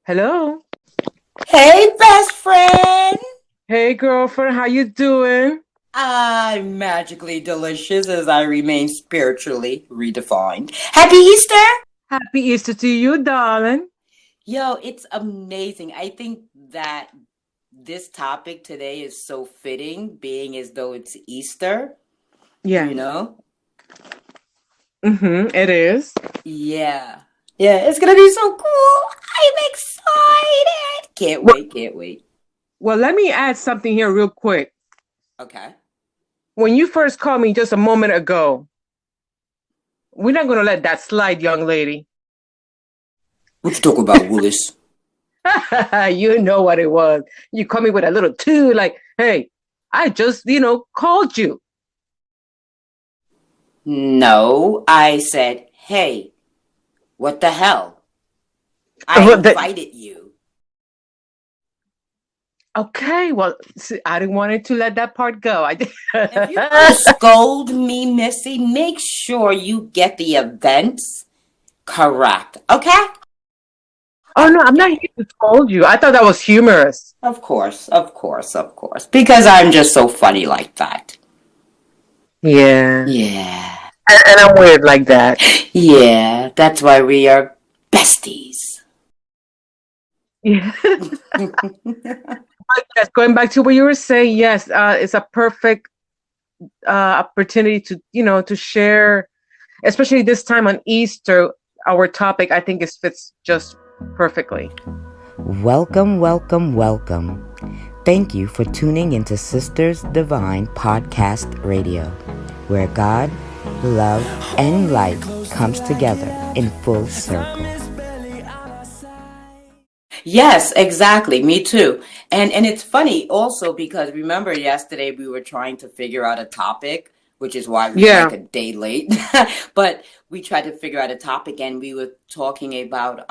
Hello. Hey, best friend! Hey, girlfriend. How you doing? I'm magically delicious as I remain spiritually redefined. Happy Easter! Happy Easter to you, darling. Yo, it's amazing. I think that this topic today is so fitting, being as though it's Easter, you Yes. know? It is. Yeah. Yeah, it's gonna be so cool. I'm excited. Can't Well, wait, can't wait. let me add something here real quick. Okay. When you first called me just a moment ago, we're not going to let that slide, young lady. What you talking about, Willis? You know what it was. You called me with a little two, like, hey, I just, called you. No, I said, hey, what the hell? I Well, invited you. okay, well, see, I didn't want it to let that part go. If you're gonna scold me, Missy, make sure you get the events correct, okay? Oh, no, I'm not here to scold you. I thought that was humorous. Of course, of course, of course. Because I'm just so funny like that. Yeah. Yeah. And I'm weird like that. Yeah, that's why we are besties. Yeah. Yes, going back to what you were saying, yes, it's a perfect opportunity to, to share, especially this time on Easter. Our topic, I think, is fits just perfectly. Welcome, welcome, welcome. Thank you for tuning into Sisters Divine Podcast Radio, where God, love, and life comes together in full circle. Yes, exactly. Me too. And it's funny also because remember yesterday we were trying to figure out a topic, which is why we were Yeah. like a day late. But we tried to figure out a topic and we were talking about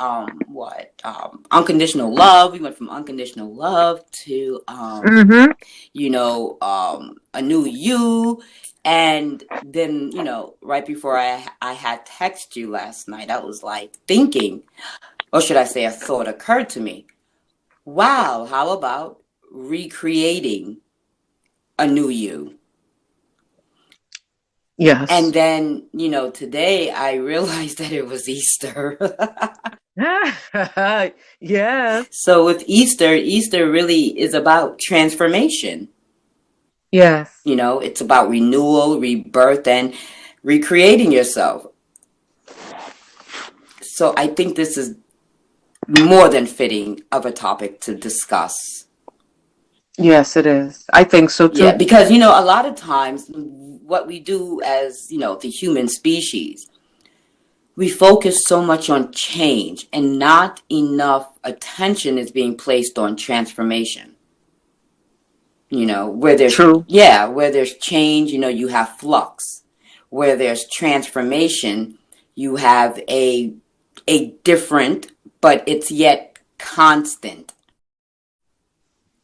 unconditional love. We went from unconditional love to Mm-hmm. a new you. And then, right before I had text you last night, I was like thinking, or should I say a thought occurred to me. Wow, how about recreating a new you? Yes. And then, today I realized that it was Easter. Yes. So with Easter, Easter really is about transformation. Yes. It's about renewal, rebirth, and recreating yourself. So I think this is more than fitting of a topic to discuss. Yes, it is. I think so Yeah, too. because, a lot of times what we do as, the human species, we focus so much on change and not enough attention is being placed on transformation. True. Where there's change, you have flux. Where there's transformation, you have a different, but it's yet constant.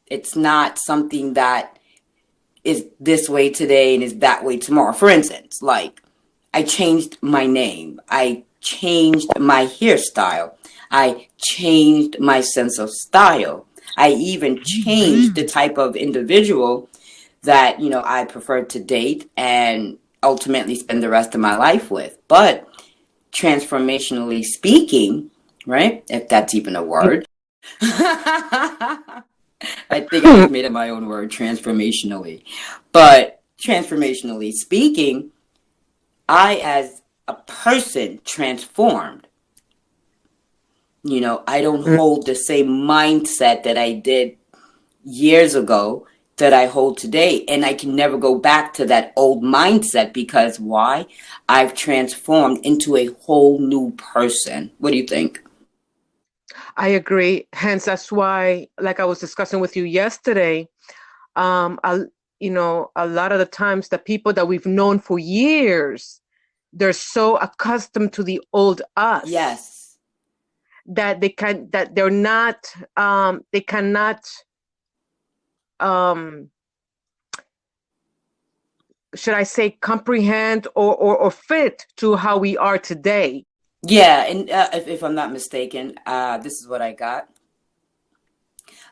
It's not something that is this way today and is that way tomorrow. For instance, like I changed my name. I changed my hairstyle. I changed my sense of style. I even changed the type of individual that, I prefer to date and ultimately spend the rest of my life with. But transformationally speaking, right? If that's even a word. I think I just made up my own word, transformationally. But transformationally speaking, I, as a person, transformed. I don't hold the same mindset that I did years ago that I hold today. And I can never go back to that old mindset because why? I've transformed into a whole new person. What do you think? I agree. Hence, that's why, like I was discussing with you yesterday, I, a lot of the times the people that we've known for years, they're so accustomed to the old us Yes. that they're not, they cannot, um, should I say, comprehend or fit to how we are today. Yeah, and if I'm not mistaken, this is what I got.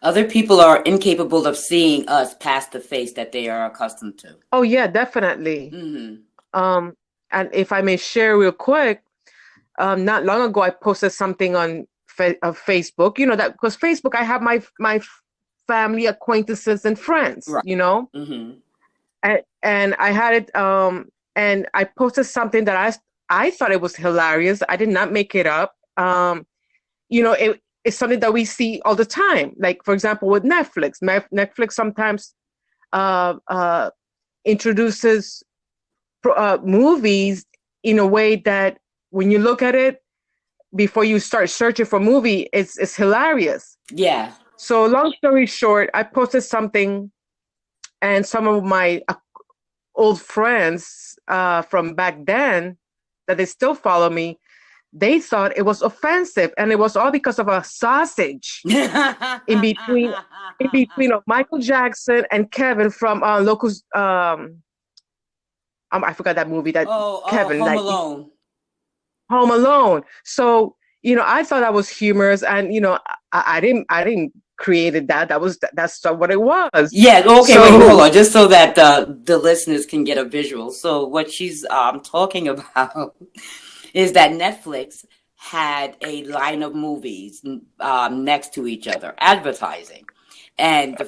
Other people are incapable of seeing us past the face that they are accustomed to. Oh yeah, definitely. Mm-hmm. Um, and if I may share real quick, not long ago I posted something on Facebook. You know that because Facebook, I have my family, acquaintances, and friends. Right. You know, Mm-hmm. and I had it. And I posted something that I thought it was hilarious. I did not make it up. You know, it's something that we see all the time. Like for example, with Netflix. Netflix sometimes uh, uh, introduces movies in a way that when you look at it before you start searching for movie, it's hilarious. Yeah. So long story short, I posted something, and some of my old friends from back then that they still follow me, they thought it was offensive, and it was all because of a sausage in between of Michael Jackson and Kevin from Locus. I forgot that movie that Kevin Home like Alone. Home Alone. So you know, I thought that was humorous, and you know, I didn't created that. That's what it was. Yeah, okay, wait, hold So on, just so that the listeners can get a visual. So what she's talking about is that Netflix had a line of movies next to each other, advertising. And the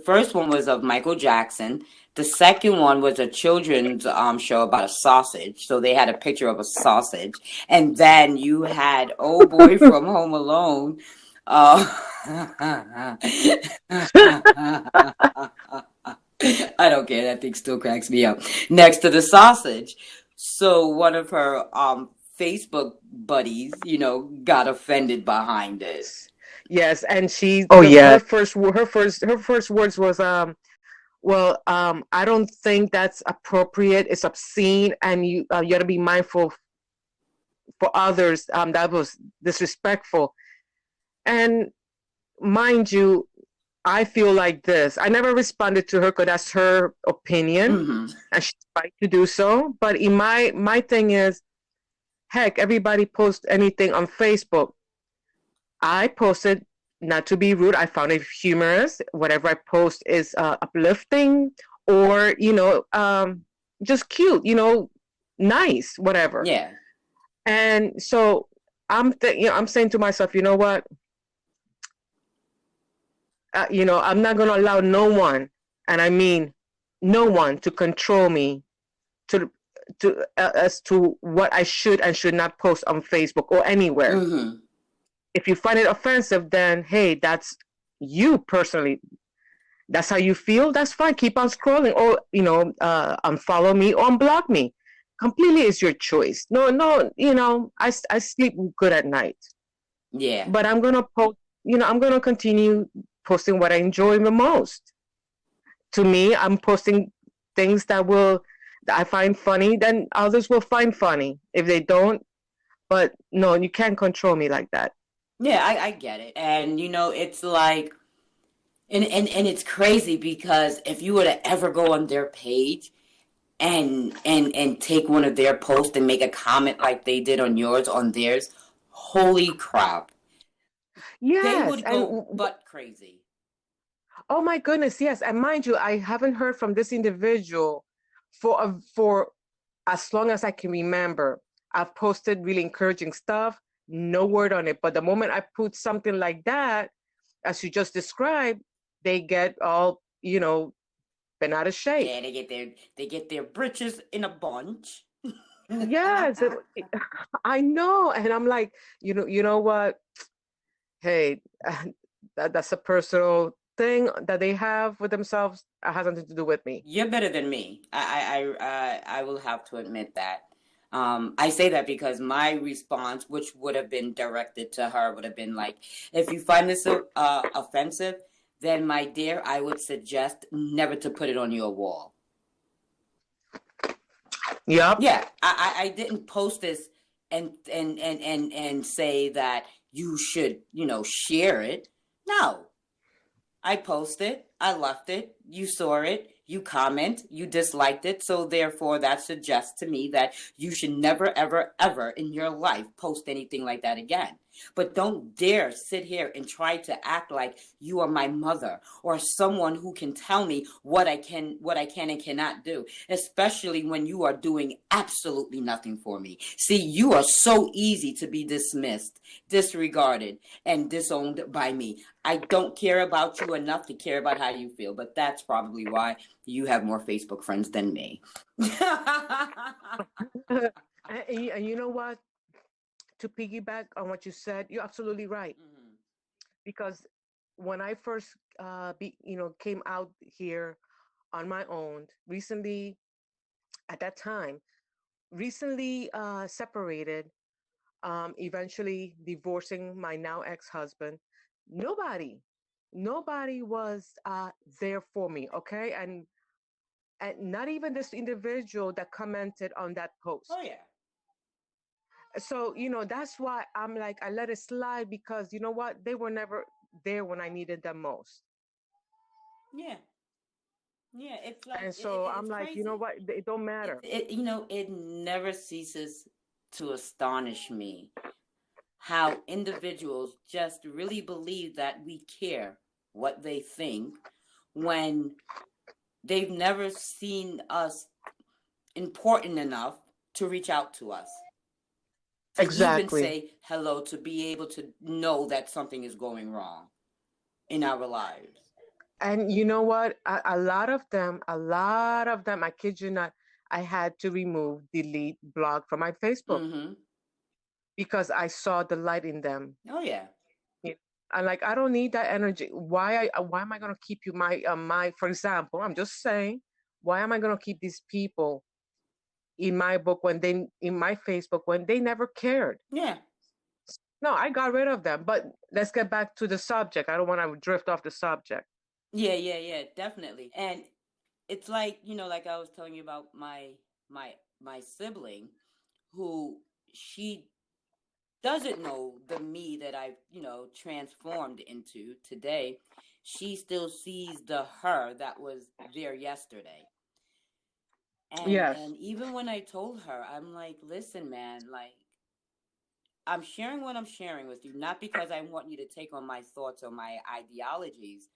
first one was of Michael Jackson. The second one was a children's show about a sausage. So they had a picture of a sausage. And then you had Old Boy from Home Alone. I don't care. That thing still cracks me up. Next to the sausage. So one of her Facebook buddies, got offended behind it. yes, and Yeah. her first words was well, I don't think that's appropriate. It's obscene, and you got to be mindful for others. That was disrespectful. And mind you, I feel like this. I never responded to her because that's her opinion, Mm-hmm. and she's right to do so. But in my thing is, heck, everybody posts anything on Facebook. I posted not to be rude. I found it humorous. Whatever I post is uplifting or just cute. Nice, whatever. Yeah. And so I'm saying to myself, you know what? I'm not going to allow no one, and I mean no one, to control me to as to what I should and should not post on Facebook or anywhere. Mm-hmm. If you find it offensive, then hey, that's you personally. That's how you feel. That's fine. Keep on scrolling, or unfollow me or unblock me. Completely is your choice. No, no. I sleep good at night. Yeah. But I'm gonna post. I'm gonna continue posting what I enjoy the most. To me, I'm posting things that I find funny. Then others will find funny. If they don't, but no, you can't control me like that. Yeah, I get it. And it's like and it's crazy because if you were to ever go on their page and take one of their posts and make a comment like they did on yours on theirs, holy crap. They Yes, would and go butt crazy. oh my goodness, yes. And mind you, I haven't heard from this individual for as long as I can remember. I've posted really encouraging stuff, no word on it. But the moment I put something like that, as you just described, they get all, bent out of shape. Yeah, they get their britches in a bunch. Yes, I know. And I'm like, you know what? Hey, that's a personal thing that they have with themselves. It has nothing to do with me. You're better than me. I will have to admit that. I say that because my response, which would have been directed to her, would have been like, if you find this offensive, then my dear, I would suggest never to put it on your wall. Yep. Yeah, I didn't post this and say that you should, share it. No. I posted, I left it, you saw it, you comment, you disliked it, so therefore that suggests to me that you should never, ever, ever in your life post anything like that again. But don't dare sit here and try to act like you are my mother or someone who can tell me what I can and cannot do, especially when you are doing absolutely nothing for me. See, you are so easy to be dismissed, disregarded, and disowned by me. I don't care about you enough to care about how you feel, but that's probably why you have more Facebook friends than me. And you know what? To piggyback on what you said, you're absolutely right. Mm-hmm. Because when I first, came out here on my own recently, at that time, recently separated, eventually divorcing my now ex-husband, nobody, nobody was there for me. Okay. And not even this individual that commented on that Oh post. yeah. So, that's why I'm like, I let it slide because you know what? They were never there when I needed them most. Yeah. Yeah, it's like And so I'm it's like, you know crazy. what? It don't matter. It never ceases to astonish me how individuals just really believe that we care what they think when they've never seen us important enough to reach out to us, to even Exactly. say hello, to be able to know that something is going wrong in our lives. And you know what? A lot of them, I kid you not, I had to remove, delete, block from my Facebook Mm-hmm. because I saw the light in them. Oh yeah. You know, I'm like, I don't need that energy. Why am I gonna keep you for example, I'm just saying, why am I gonna keep these people in my Facebook when they never cared? Yeah. No, I got rid of them. But let's get back to the subject. I don't want to drift off the subject. Yeah, definitely. And it's like, like I was telling you about my sibling who she doesn't know the me that I've, transformed into today. She still sees the her that was there yesterday. And Yes. even when I told her, I'm like, listen, man, like I'm sharing what I'm sharing with you, not because I want you to take on my thoughts or my ideologies.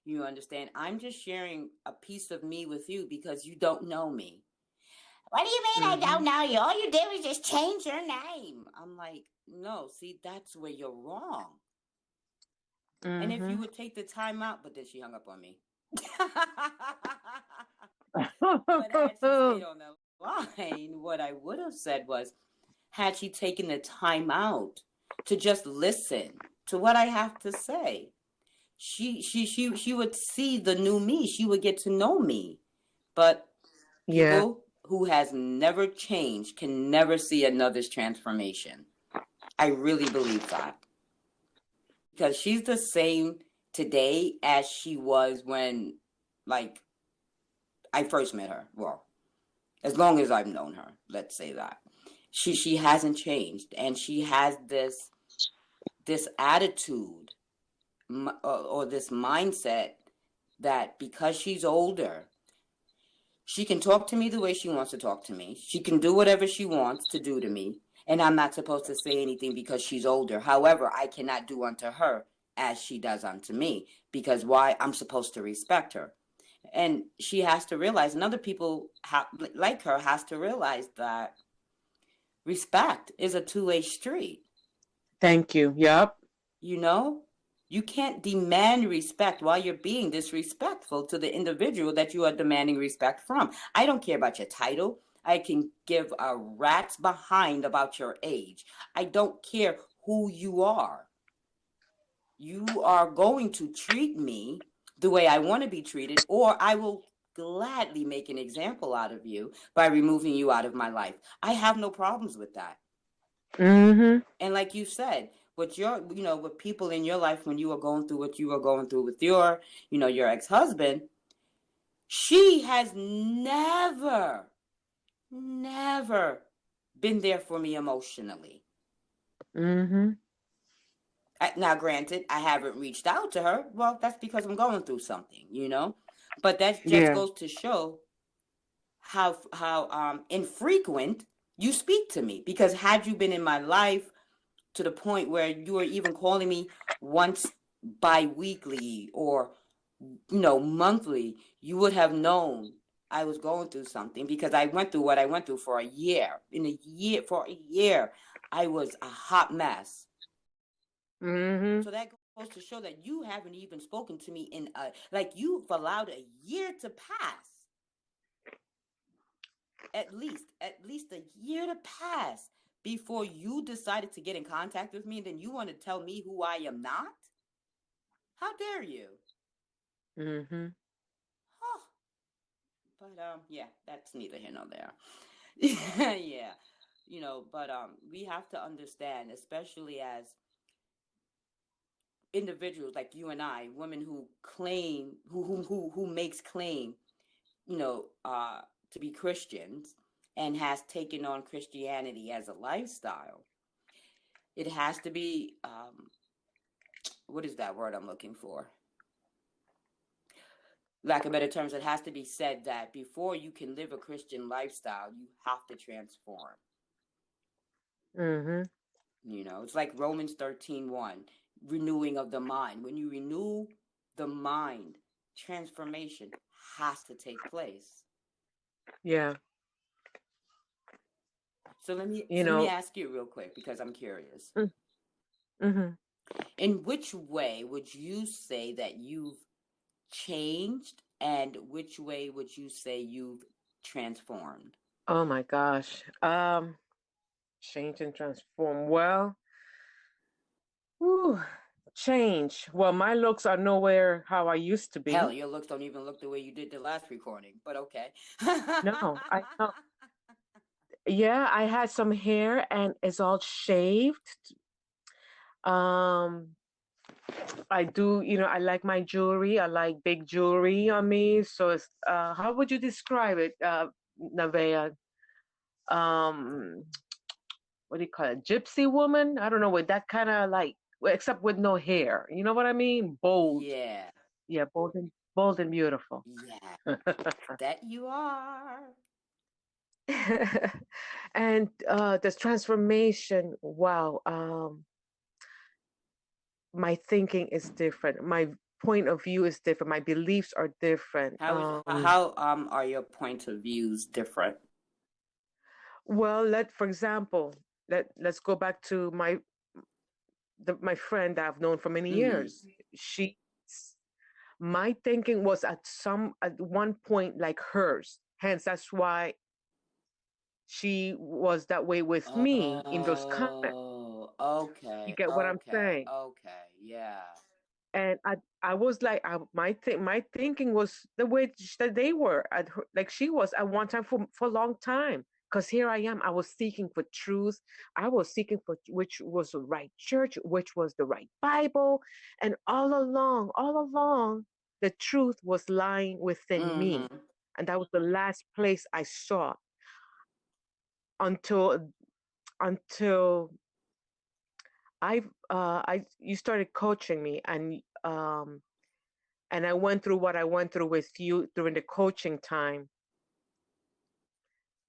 You understand? I'm just sharing a piece of me with you because you don't know me. What do you mean I don't Mm-hmm. know you? All you did was just change your name. I'm like, no, see, that's where you're wrong. And if you Mm-hmm. would take the time out, but then she hung up on me. But had she stayed on the line, what I would have said was, had she taken the time out to just listen to what I have to say, she would see the new me. She would get to know me. But Yeah. people who has never changed can never see another's transformation. I really believe that. Because she's the same today as she was when, like, I first met her. Well, as long as I've known her, let's say that. She hasn't changed, and she has this attitude or this mindset that because she's older, she can talk to me the way she wants to talk to me. She can do whatever she wants to do to me. And I'm not supposed to say anything because she's older. However, I cannot do unto her as she does unto me. Because why? I'm supposed to respect her. And she has to realize, and other people like her has to realize that respect is a two-way street. Thank you. Yep. You know, you can't demand respect while you're being disrespectful to the individual that you are demanding respect from. I don't care about your title. I can give a rat's behind about your age. I don't care who you are. You are going to treat me the way I want to be treated, or I will gladly make an example out of you by removing you out of my life. I have no problems with that. Mm-hmm. And like you said, with with people in your life when you were going through what you were going through with your ex-husband, she has never been there for me emotionally. Mm-hmm. Now, granted, I haven't reached out to her. Well, that's because I'm going through something, But that just Yeah. goes to show how infrequent you speak to me. Because had you been in my life to the point where you were even calling me once bi-weekly or monthly, you would have known I was going through something, because I went through what I went through for a year. For a year, I was a hot mess. Mm-hmm. So that goes to show that you haven't even spoken to me you've allowed a year to pass. At least a year to pass before you decided to get in contact with me, and then you want to tell me who I am not? How dare you? Mm-hmm. Huh. But yeah, that's neither here nor there. Yeah. But we have to understand, especially as individuals like you and I, women who claim, who makes claim, to be Christians and has taken on Christianity as a lifestyle. It has to be, what is that word I'm looking for? Lack of better terms, it has to be said that before you can live a Christian lifestyle, you have to transform. Mm-hmm. It's like Romans 13:1, renewing of the mind. When you renew the mind, transformation has to take place. Yeah. So let me You let me know. ask you real quick, because I'm curious. Mm-hmm. In which way would you say that you've changed, and which way would you say you've transformed? Oh my gosh. Change and transform. Well, whew, change. Well, my looks are nowhere how I used to Hell, be. your looks don't even look the way you did the last recording, but okay. No, I know. Yeah, I had some hair and it's all shaved. Um, I do, I like my jewelry. I like big jewelry on me. So it's how would you describe it, Nevaeh? Um, what do you call it? Gypsy woman? I don't know, with that kind of like, well, except with no hair. You know what I mean? Bold. Yeah. Yeah, bold and beautiful. Yeah. That you are. And this transformation, wow. My thinking is different. My point of view is different. My beliefs are different. How are your point of views different? Well, for example, let's go back to my friend that I've known for many Mm-hmm. years. She, my thinking was at one point like hers. Hence, that's why she was that way with me in those comments. Oh, You okay, get what I'm okay, saying? okay, yeah. And I was like, my thinking was the way that they were like she was at one time for a long time. Because here I am, I was seeking for truth. I was seeking for which was the right church, which was the right Bible, and all along, the truth was lying within me, Mm-hmm. and that was the last place I saw until I you started coaching me, and I went through what I went through with you during the coaching time.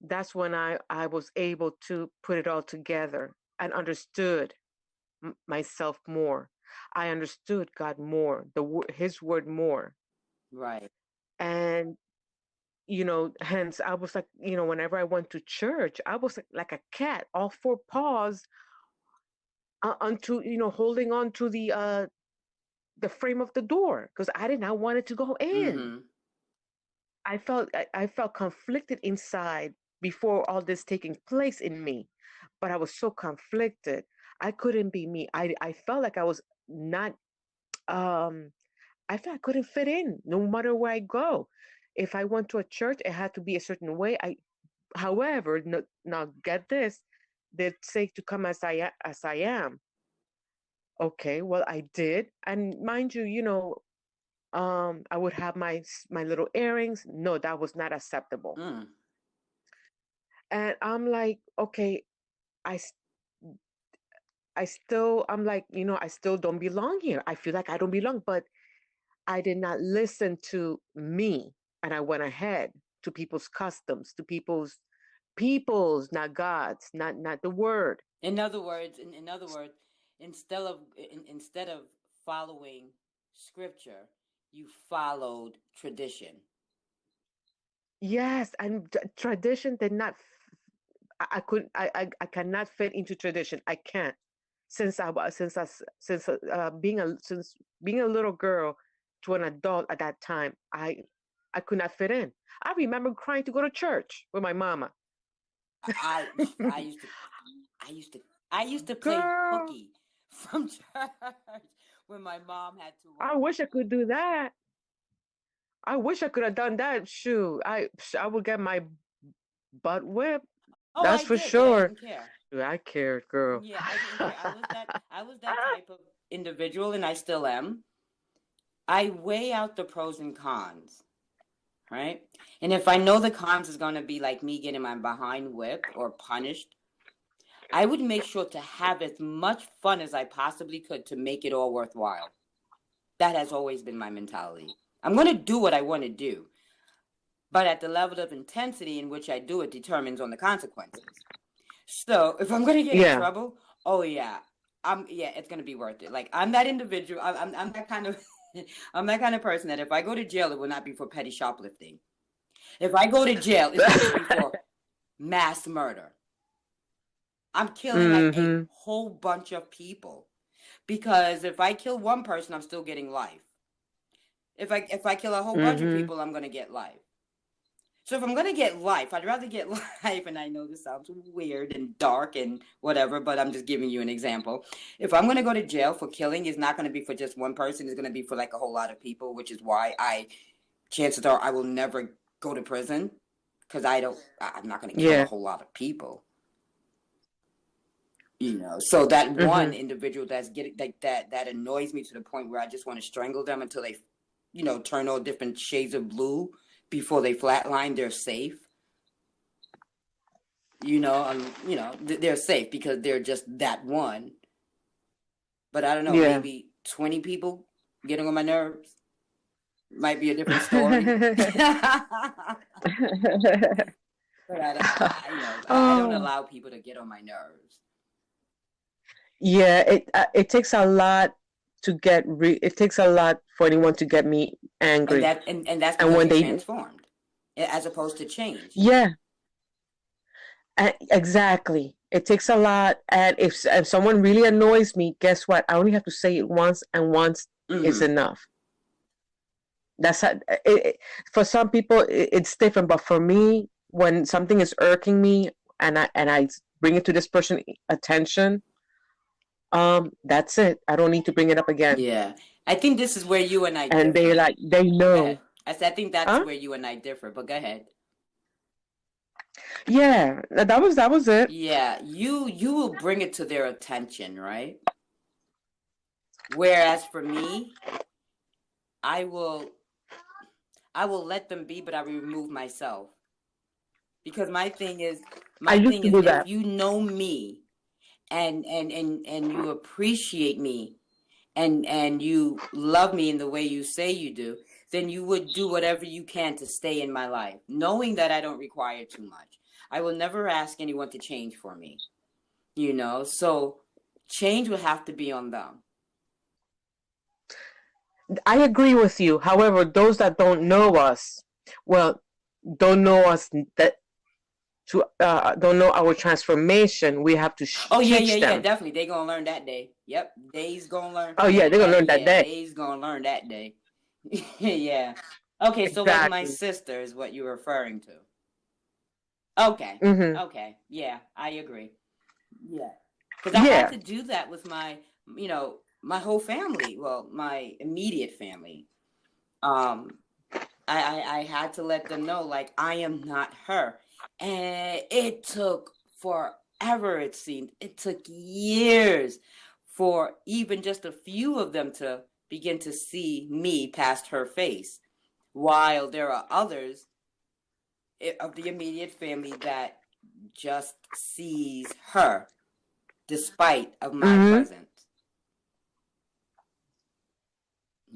That's when I was able to put it all together and understood myself more. I understood God more, His word more. Right. And, hence I was like, whenever I went to church, I was like a cat, all four paws onto, holding on to the frame of the door because I did not want it to go in. Mm-hmm. I felt conflicted inside before all this taking place in me, but I was so conflicted. I couldn't be me. I felt like I was not. Um, I felt I couldn't fit in no matter where I go. If I went to a church, it had to be a certain way. However, no, now get this, they say to come as I am. Okay, well I did, and mind you, I would have my little earrings. No, that was not acceptable. Mm. And I'm like, okay, I I'm like, I still don't belong here. I feel like I don't belong, but I did not listen to me, and I went ahead to people's customs, to people's peoples, not gods, not the word. In other words, instead of following scripture, you followed tradition. Yes, and tradition did not. I couldn't. I cannot fit into tradition. I can't. Since I was since being a little girl to an adult at that time, I could not fit in. I remember crying to go to church with my mama. I I used to I used to play Girl, hooky from church when my mom had to I work. wish I could do that. I wish I could have done that. Shoot, I would get my butt whipped. Oh, That's I for did, but I sure. didn't care. I cared, girl. Yeah, I didn't care. I was that type of individual, and I still am. I weigh out the pros and cons, right? And if I know the cons is going to be like me getting my behind whipped or punished, I would make sure to have as much fun as I possibly could to make it all worthwhile. That has always been my mentality. I'm going to do what I want to do, but at the level of intensity in which I do it determines on the consequences. So if I'm going to get in Yeah. trouble, oh yeah, it's going to be worth it. Like I'm that individual. I'm that kind of I'm that kind of person that if I go to jail, it will not be for petty shoplifting. If I go to jail, it's going to be for mass murder. I'm killing like a Mm-hmm. whole bunch of people because if I kill one person, I'm still getting life. If I kill a whole bunch of Mm-hmm. people, I'm going to get life. So if I'm going to get life, I'd rather get life. And I know this sounds weird and dark and whatever, but I'm just giving you an example. If I'm going to go to jail for killing, it's not going to be for just one person. It's going to be for like a whole lot of people, which is why chances are I will never go to prison because I'm not going to kill a Yeah. whole lot of people. So that one Mm-hmm. individual that's getting like that annoys me to the point where I just want to strangle them until they, turn all different shades of blue before they flatline. They're safe. They're safe because they're just that one. But I don't know, Yeah. maybe 20 people getting on my nerves might be a different story. But I don't Oh, allow people to get on my nerves. yeah. It takes a lot to it takes a lot for anyone to get me And angry. that's And because when you're they, transformed as opposed to changed. yeah, exactly. It takes a lot. And if someone really annoys me, guess what? I only have to say it once, and once is Mm-hmm. enough. That's how, for some people it's different, but for me, when something is irking me and I bring it to this person attention, that's it. I don't need to bring it up again. Yeah. I think this is where you and I And differ. they Go know. ahead. I think that's Huh? where you and I differ, but go ahead. Yeah, that was it. Yeah, you will bring it to their attention, right? Whereas for me, I will I will let them be, but I will remove myself. Because I my used thing to is do if that. you know me and you appreciate me and you love me in the way you say you do, then you would do whatever you can to stay in my life, knowing that I don't require too much. I will never ask anyone to change for me, so change would have to be on them. I agree with you. However, those that don't know us, well, don't know us that to don't know our transformation, we have to Oh yeah, yeah, teach yeah, them. definitely. They gonna learn that day. Yep, they's gonna learn. Oh yeah, Yeah, they're gonna learn that yeah, day. they's gonna learn that day. Yeah. Okay, so like my Exactly. sister is what you're referring to. Okay. Mm-hmm. Okay. Yeah, I agree. Yeah. Because I had Yeah. to do that with my whole family. Well, my immediate family. Um, I had to let them know, like, I am not her. And it took forever, it seemed. It took years for even just a few of them to begin to see me past her face. While there are others of the immediate family that just sees her despite of my Mm-hmm. presence.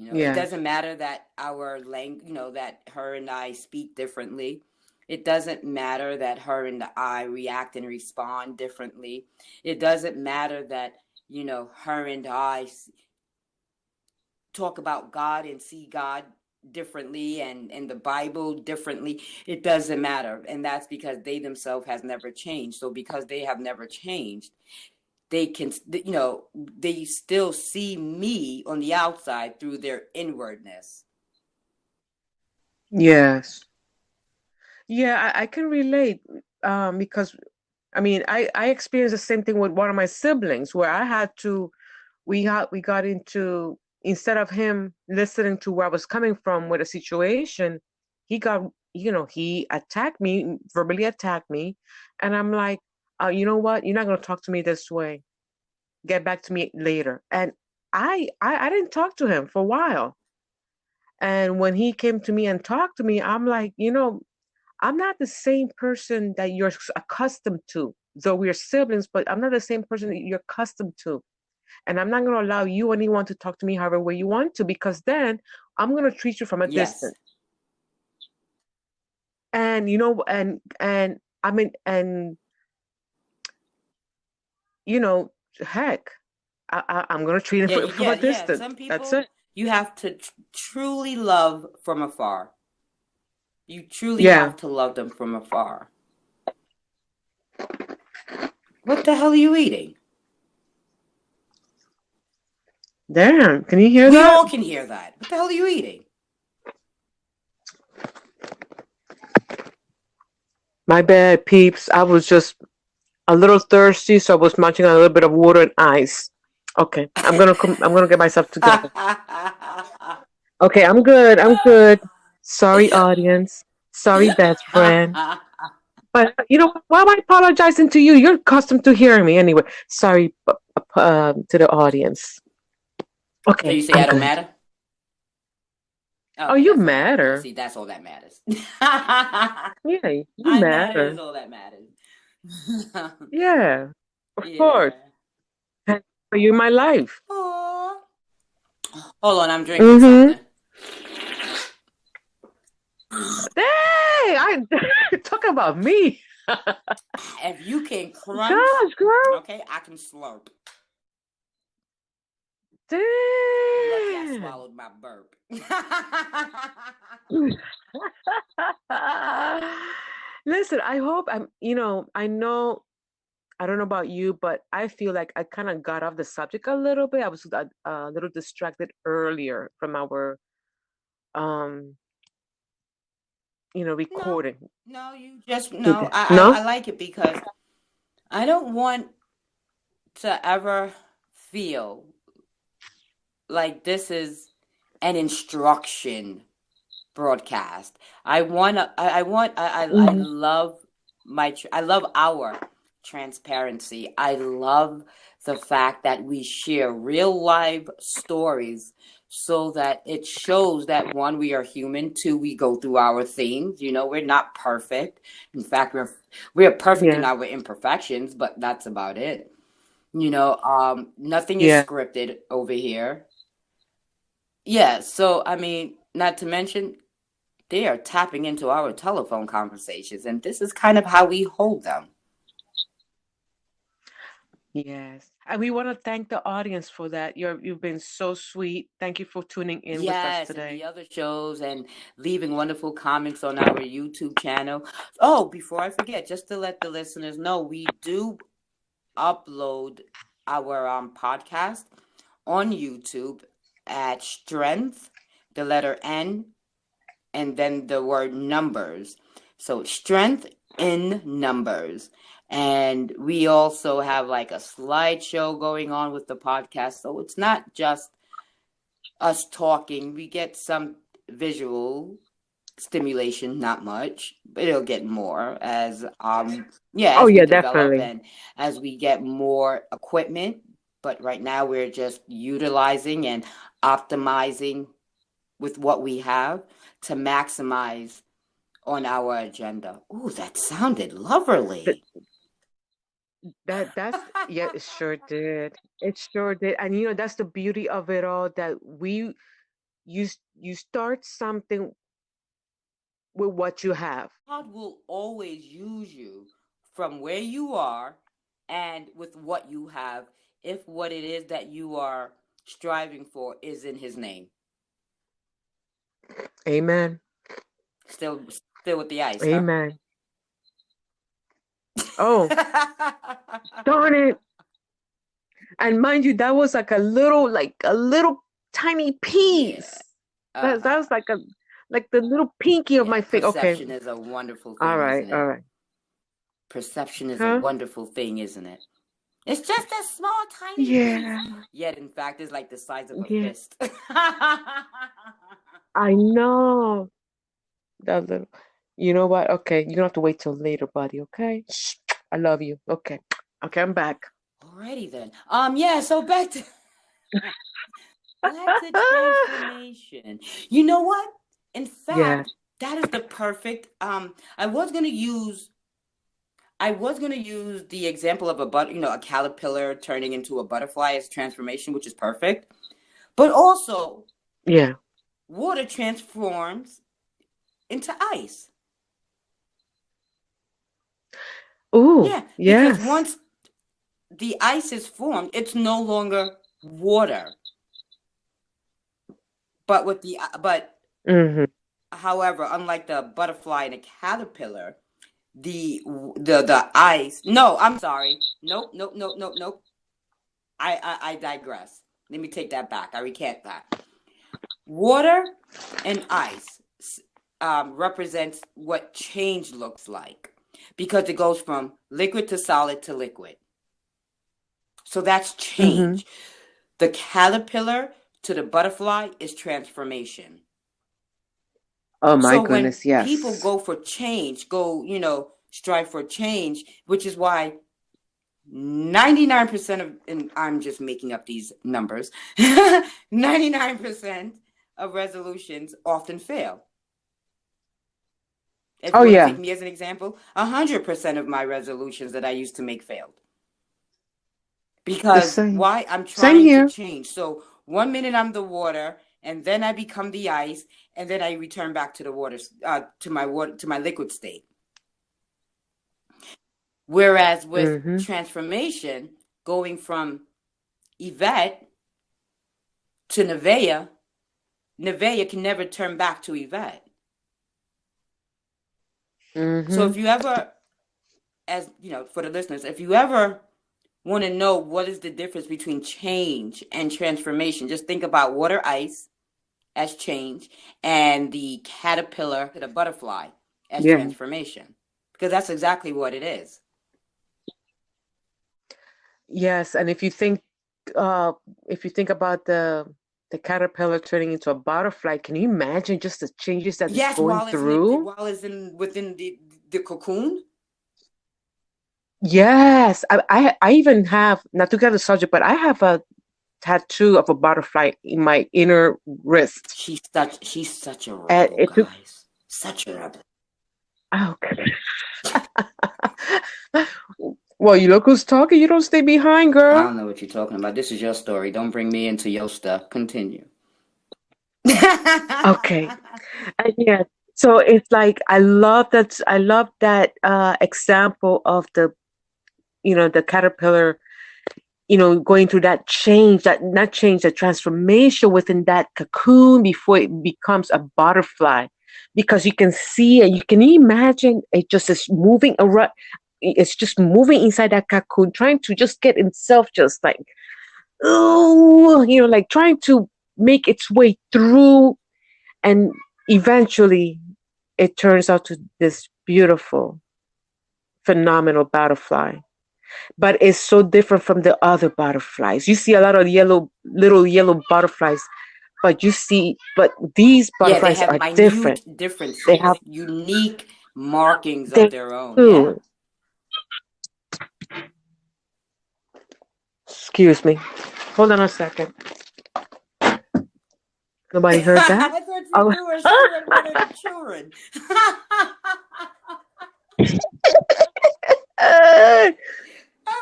It Yeah. doesn't matter that our language, that her and I speak differently. It doesn't matter that her and I react and respond differently. It doesn't matter that, her and I talk about God and see God differently and the Bible differently. It doesn't matter. And that's because they themselves has never changed. So because they have never changed, they can, they still see me on the outside through their inwardness. Yes. Yeah, I can relate, because I mean, I experienced the same thing with one of my siblings where we got into, instead of him listening to where I was coming from with a situation, he got, he attacked me, verbally attacked me, and I'm like, you know what? You're not gonna talk to me this way. Get back to me later. And I didn't talk to him for a while. And when he came to me and talked to me, I'm like, I'm not the same person that you're accustomed to. Though we're siblings, but I'm not the same person that you're accustomed to. And I'm not going to allow you, anyone, to talk to me however way you want to, because then I'm going to treat you from a Yes. distance. And and I mean, and you know, heck, I'm going to treat him Yeah, from a yeah. distance. Some That's people it. you have to truly love from afar. You truly Yeah. have to love them from afar. What the hell are you eating? Damn. Can you hear We that? all can hear that. What the hell are you eating? My bad, peeps. I was just a little thirsty, so I was munching on a little bit of water and ice. Okay, I'm gonna get myself together. Okay, I'm good. I'm good. Sorry, audience. Sorry, best friend. But why am I apologizing to you? You're accustomed to hearing me anyway. Sorry, to the audience. So you Okay, say I I'm don't good. matter? Oh, Okay, you that's all that. matter. See, that's all that matters. Yeah, you I matter is matter. all that matters. Yeah, of course. Yeah. And you're my life. Aw. Hold on, I'm drinking Mm-hmm. something. Dang, I talk about me. If you can crunch, Gosh, girl. okay, I can slurp. You're lucky I Damn. swallowed my burp. Listen, I hope I know, I don't know about you, but I feel like I kind of got off the subject a little bit. I was a little distracted earlier from our, um, No, recording. no, you just no. Okay. I No? like it because I don't want to ever feel like this is an instruction broadcast. I Hmm. love I love our transparency. I love the fact that we share real life stories so that it shows that one, we are human, two, we go through our things. We're not perfect. In fact, we're perfect in Yeah. our imperfections, but that's about it. Nothing is Yeah. scripted over here. Yeah, so I mean, not to mention they are tapping into our telephone conversations, and this is kind of how we hold them. Yes. And we want to thank the audience for that. You've been so sweet. Thank you for tuning in with us Yes, and the today. other shows, and leaving wonderful comments on our YouTube channel. Oh, before I forget, just to let the listeners know, we do upload our podcast on YouTube at Strength, the letter N, and then the word numbers. So Strength in Numbers. And we also have like a slideshow going on with the podcast. So it's not just us talking. We get some visual stimulation, not much, but it'll get more Oh as we yeah, develop definitely. and as we get more equipment. But right now we're just utilizing and optimizing with what we have to maximize on our agenda. Ooh, that sounded That lovely. that's yeah, it sure did. It sure did. And that's the beauty of it all, that you start something with what you have. God will always use you from where you are and with what you have, if what it is that you are striving for is in his name. Amen. Still with the ice, Amen. Oh, darn it. And mind you, that was like a little tiny piece. Yeah. That was like the little pinky of my finger. Okay. Perception is a wonderful thing, All right, isn't it? all right. Perception is Huh? a wonderful thing, isn't it? It's just a small, tiny Yeah. piece. Yet, in fact, it's like the size of a Yeah. fist. I know. That little. You know what? Okay, you don't have to wait till later, buddy. Okay. Shh. I love you. Okay. Okay, I'm back. Alrighty then. Yeah. So back to transformation. You know what? In fact, that is the perfect. I was gonna use the example of a caterpillar turning into a butterfly as transformation, which is perfect. But also, water transforms into ice. Ooh, Yeah, yes. because once the ice is formed, it's no longer water. But however, unlike the butterfly and a caterpillar, the ice. No, I'm sorry. Nope. I digress. Let me take that back. I recant that. Water and ice represents what change looks like, because it goes from liquid to solid to liquid. So that's change. The caterpillar to the butterfly is transformation. Oh my goodness, yes. People go for change, strive for change, which is why 99% of, and I'm just making up these numbers, 99% of resolutions often fail. If you want to take me as an example, 100% of my resolutions that I used to make failed. Because why? I'm trying to change. So 1 minute I'm the water, and then I become the ice, and then I return back to the water, to my liquid state. Whereas with transformation, going from Yvette to Nevaeh can never turn back to Yvette. So if you ever, for the listeners, if you ever want to know what is the difference between change and transformation, just think about water, ice as change, and the caterpillar to the butterfly as transformation, because that's exactly what it is. Yes, and if you think about the caterpillar turning into a butterfly, can you imagine just the changes that it's going through? While it's within the cocoon? Yes, I even have, not to get the subject, but I have a tattoo of a butterfly in my inner wrist. She's such a rebel, guys. Such a rebel. Okay. Well, you look who's talking. You don't stay behind, girl. I don't know what you're talking about. This is your story. Don't bring me into your stuff. Continue. Okay. And so it's like I love that example of the caterpillar, going through that change, the transformation within that cocoon before it becomes a butterfly, because you can see it, you can imagine it just is moving around. It's just moving inside that cocoon, trying to just get itself just like, like trying to make its way through, and eventually it turns out to this beautiful, phenomenal butterfly. But it's so different from the other butterflies. You see a lot of little yellow butterflies, but these butterflies they have are different. Differences. They have unique markings of their own. Yeah. Excuse me. Hold on a second. Nobody heard that? I thought you were showing one of the children. I'm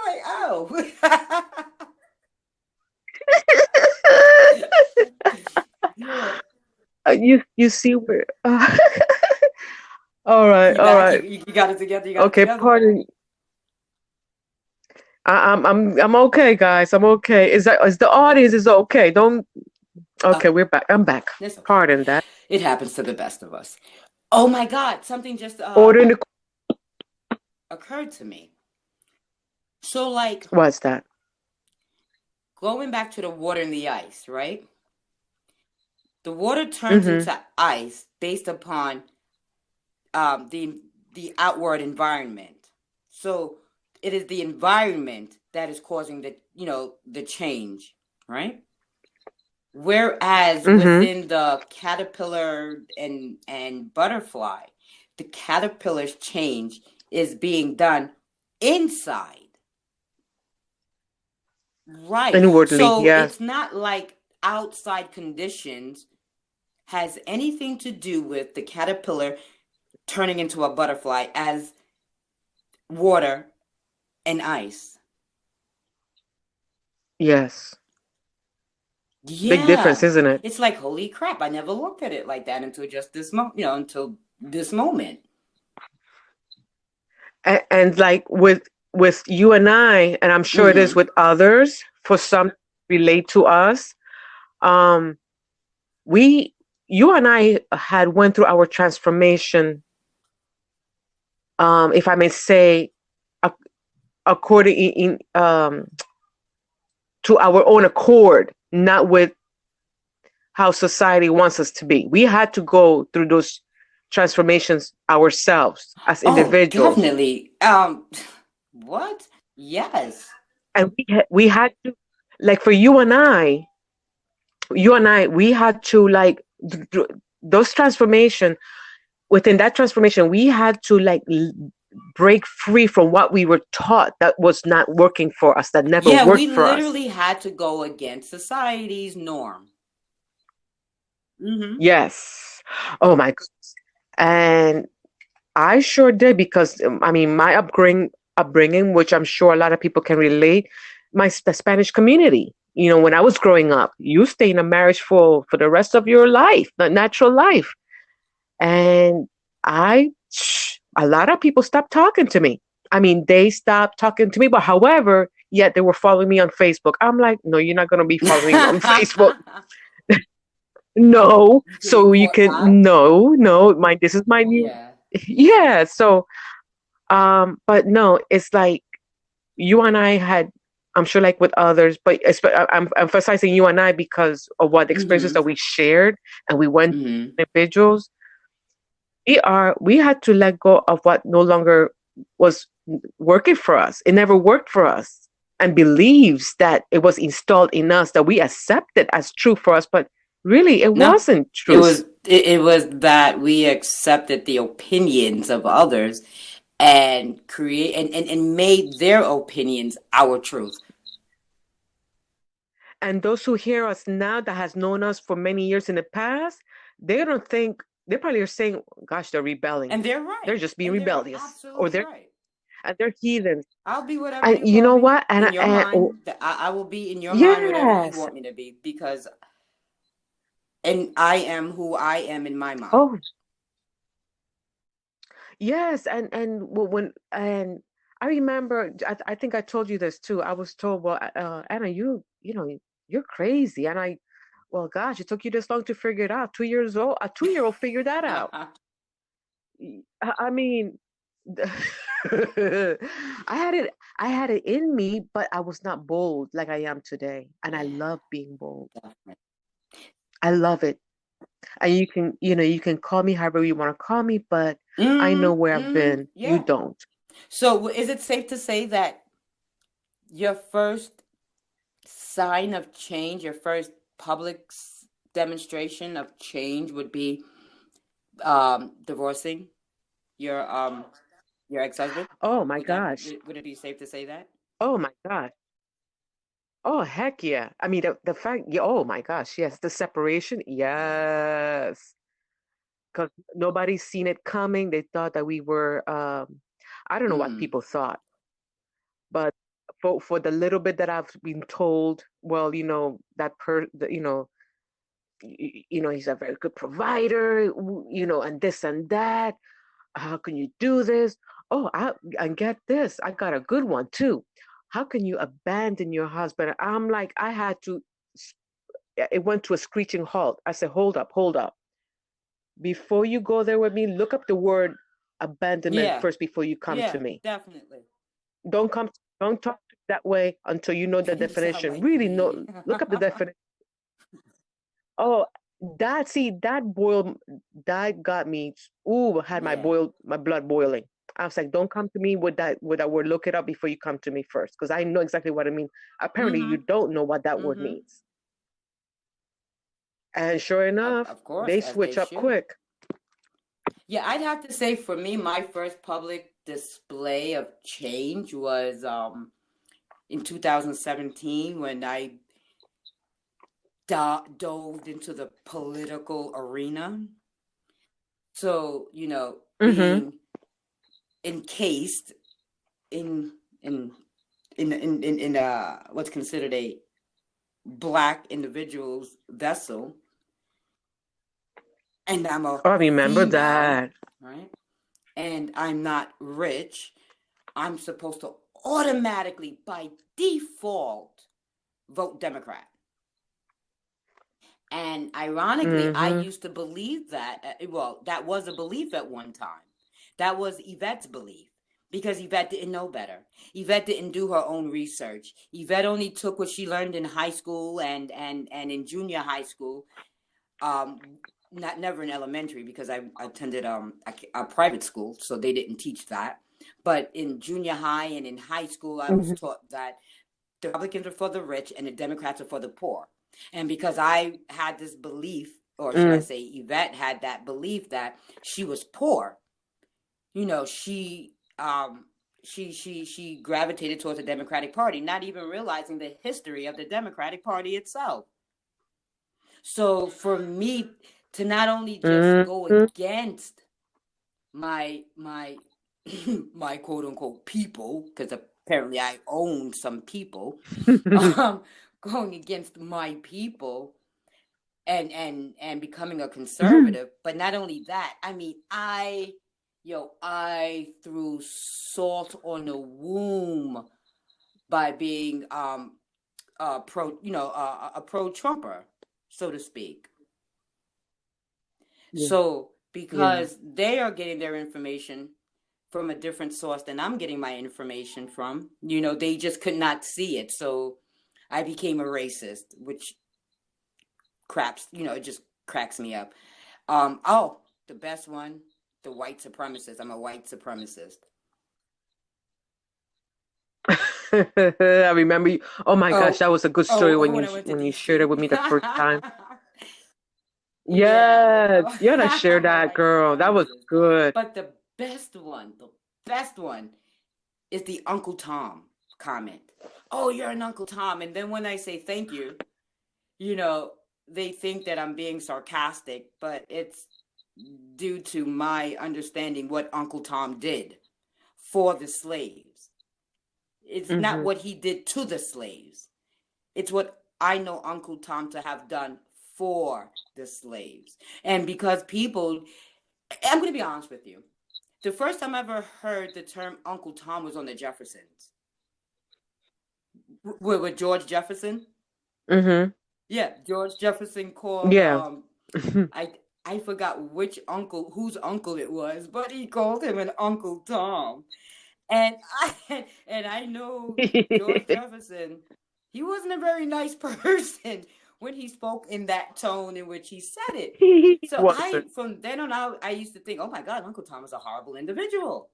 like, oh. You see where All right, You all back? right. You got it together? You got it Okay, together? pardon. I'm okay, guys. I'm okay. Is the audience is okay? Don't. Okay, Okay, we're back. I'm back. that's okay. Pardon that. It happens to the best of us. Oh my God, something just Order in the. occurred to me. So, like, What's that? going back to the water and the ice, right? The water turns Mm-hmm. into ice based upon um, the the outward environment. So it is the environment that is causing the change, right? Whereas Mm-hmm. within the caterpillar and butterfly, the caterpillar's change is being done inside. Right. Inwardly, So yes. it's not like outside conditions has anything to do with the caterpillar turning into a butterfly as water and ice. Yes. Big difference, Yeah. isn't it? It's like, holy crap, I never looked at it like that until just until this moment. And like with you and I, and I'm sure it is Mm-hmm. with others, for some relate to us. Um, we, you and I had went through our transformation, if I may say, ac- according to our own accord, not with how society wants us to be. We had to go through those transformations ourselves as Oh, individuals, definitely. What? Yes. and we had to, like, for you and I, we had to like those transformation. Within that transformation, we had to like break free from what we were taught that was not working for us, that never Yeah, we worked for us. literally had to go against society's norm. Mm-hmm. Yes. Oh my goodness. And I sure did, because I mean, my upbringing, which I'm sure a lot of people can relate, the Spanish community. You know, when I was growing up, you stay in a marriage for the rest of your life, the natural life. And I, a lot of people stopped talking to me. I mean, they stopped talking to me, but however, yet they were following me on Facebook. I'm like, no, you're not going to be following me on Facebook. No, You can so you report can, back. no, this is my new, Yeah. yeah. So, but no, it's like you and I had, I'm sure like with others, but I'm emphasizing you and I because of what experiences Mm-hmm. that we shared and we went Mm-hmm. individuals. We had to let go of what no longer was working for us. It never worked for us, and believes that it was installed in us that we accepted as true for us, but really it No, wasn't it true. was it was that we accepted the opinions of others and and made their opinions our truth. And those who hear us now that has known us for many years in the past, they don't think, they probably are saying, gosh, they're rebelling. And they're They're right. just being And they're rebellious, or absolutely they're right. and they're heathens. I'll be whatever And you you call know me what? in your Oh, mind. I will be in your mind whatever you yes. want me to be because and I am who I am in my mind. Oh, yes. And when and I remember, I think I told you this too. I was told, well, Anna, you know, you're crazy. And well, gosh, it took you this long to figure it out. 2 years old, a 2-year-old figured that out. I mean, I had it in me, but I was not bold like I am today. And I Yeah, love being bold. definitely. I love it. And you can call me however you want to call me, but I know Mm-hmm. where I've Mm-hmm. been. You Yeah. don't. So is it safe to say that your first sign of change, your first public demonstration of change would be divorcing your ex-husband? Oh my Would that gosh. would it be safe to say that? Oh my gosh. Oh heck yeah. I mean the fact, yeah, oh my gosh, yes. The separation, yes. Because nobody's seen it coming. They thought that we were I don't know what Mm. people thought, but for the little bit that I've been told, well, he's a very good provider, and this and that. How can you do this? Oh, and get this. I got a good one too. How can you abandon your husband? I'm like, it went to a screeching halt. I said, hold up, hold up. Before you go there with me, look up the word abandonment Yeah. first before you come to Yeah, me. definitely. Don't come, don't talk that way until you know the You sound definition. like Really me. know, look up the definition. Oh, that got me, had Yeah. my blood boiling. I was like, don't come to me with that word. Look it up before you come to me first, because I know exactly what I mean. Apparently, you Mm-hmm. don't know what that word Mm-hmm. means. And sure enough, Of course, they as they switch up should. quick. Yeah, I'd have to say for me, my first public display of change was in 2017 when I dove into the political arena. So, Mm-hmm. being encased in in in what's considered a black individual's vessel, and I'm a Oh, I remember female, that. right? And I'm not rich, I'm supposed to automatically, by default, vote Democrat. And ironically, I Mm-hmm. used to believe that. Well, that was a belief at one time. That was Yvette's belief because Yvette didn't know better. Yvette didn't do her own research. Yvette only took what she learned in high school and in junior high school. Never in elementary because I attended a private school, so they didn't teach that. But in junior high and in high school, I was Mm-hmm. taught that the Republicans are for the rich and the Democrats are for the poor. And because I had this belief, or should I say, Yvette had that belief that she was poor, she gravitated towards the Democratic Party, not even realizing the history of the Democratic Party itself. So for me to not only just go Mm-hmm. against my my quote unquote people, because apparently I own some people, going against my people and becoming a conservative. But not only that, I mean, I threw salt on the womb by being a pro Trumper, so to speak. Yeah. So Yeah. because they are getting their information from a different source than I'm getting my information from, they just could not see it. So I became a racist, which it just cracks me up. The best one, the white supremacist. I'm a white supremacist. I remember you. Oh my gosh, Oh, that was a good story when I went to when you shared it DC. with me the first time. Yeah, Yes, you gotta share I'm a that, white girl. That was supremacist. good. But the best one is the Uncle Tom comment. Oh, you're an Uncle Tom. And then when I say thank you, they think that I'm being sarcastic, but it's due to my understanding what Uncle Tom did for the slaves. It's not Mm-hmm. what he did to the slaves. It's what I know Uncle Tom to have done for the slaves. And because I'm going to be honest with you. The first time I ever heard the term Uncle Tom was on the Jeffersons. With George Jefferson. Mm-hmm. Yeah, George Jefferson called Yeah. I forgot whose uncle it was, but he called him an Uncle Tom. And I know George Jefferson, he wasn't a very nice person when he spoke in that tone in which he said it. He So wasn't. from then on out, I used to think, oh my God, Uncle Tom is a horrible individual.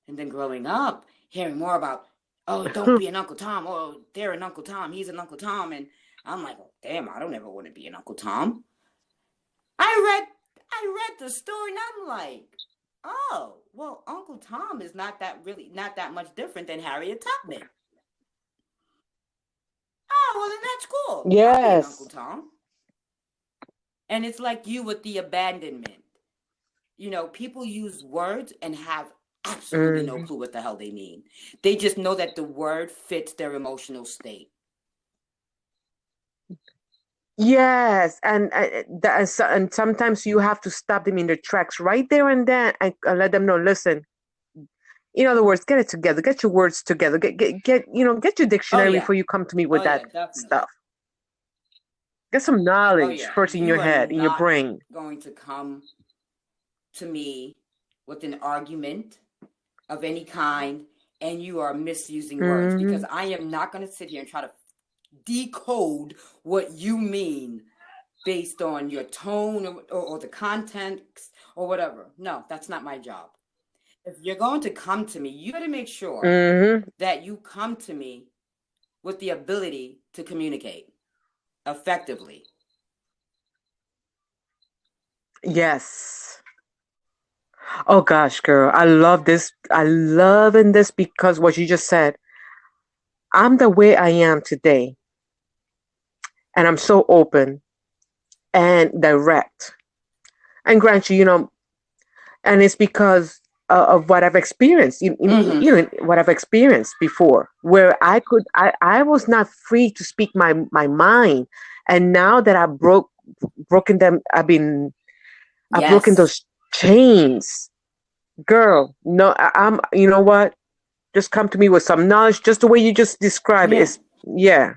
And then growing up, hearing more about, oh, don't be an Uncle Tom. Oh, they're an Uncle Tom. He's an Uncle Tom. And I'm like, oh, damn, I don't ever want to be an Uncle Tom. I read the story and I'm like, oh, well, Uncle Tom is not that much different than Harriet Tubman. Oh, well, then that's cool. I'll be an Uncle Yes. Tom. And it's like you with the abandonment. People use words and have absolutely no Mm-hmm. clue what the hell they mean. They just know that the word fits their emotional state. Yes, and sometimes you have to stop them in their tracks right there and then, and let them know. Listen, in other words, get it together, get your words together, get your Oh dictionary yeah. before you come to me Oh with that yeah, definitely. stuff. Get some Oh knowledge yeah. first in You your are head, in your not brain. going to come to me with an argument of any kind and you are misusing words, because Hmm. I am not going to sit here and try to decode what you mean based on your tone or the context or whatever. No, that's not my job. If you're going to come to me, you got to make sure Hmm. that you come to me with the ability to communicate effectively. Yes. Oh gosh, girl, I love this. I love in this because what you just said. I'm the way I am today, and I'm so open and direct. And grant you, and it's because of what I've experienced. Mm-hmm. What I've experienced before, where I was not free to speak my mind, and now that broken them, I've broken Yes. those chains, girl. No, You know what? Just come to me with some knowledge, just the way you just described it. Yeah. It's yeah,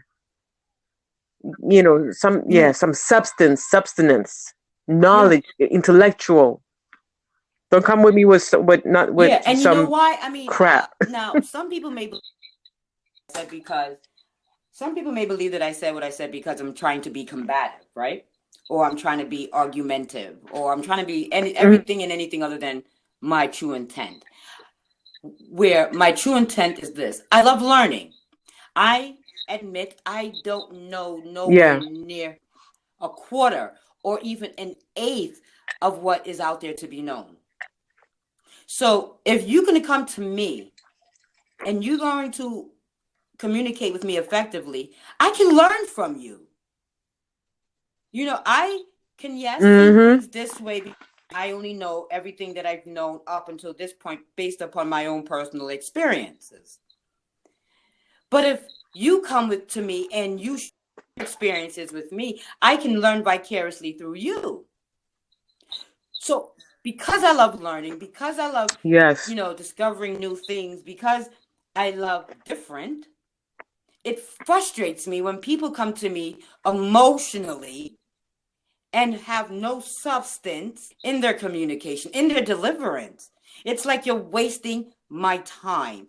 Yeah. some substance, Yeah. knowledge, intellectual. Don't come with me with not with Yeah. And you know some why? I mean, crap. now some people may believe I said because some people may believe that I said what I said because I'm trying to be combative, right? Or I'm trying to be argumentative, or I'm trying to be Mhm. everything and anything other than my true intent. Where my true intent is this: I love learning. I admit I don't know nowhere Yeah. near a quarter or even an eighth of what is out there to be known. So if you're going to come to me and you're going to communicate with me effectively, I can learn from you. I can, yes, see Mhm. things this way because I only know everything that I've known up until this point based upon my own personal experiences. But if you come to me and you share experiences with me, I can learn vicariously through you. So because I love learning, because I love, Yes. discovering new things, because I love different, it frustrates me when people come to me emotionally and have no substance in their communication, in their deliverance. It's like you're wasting my time.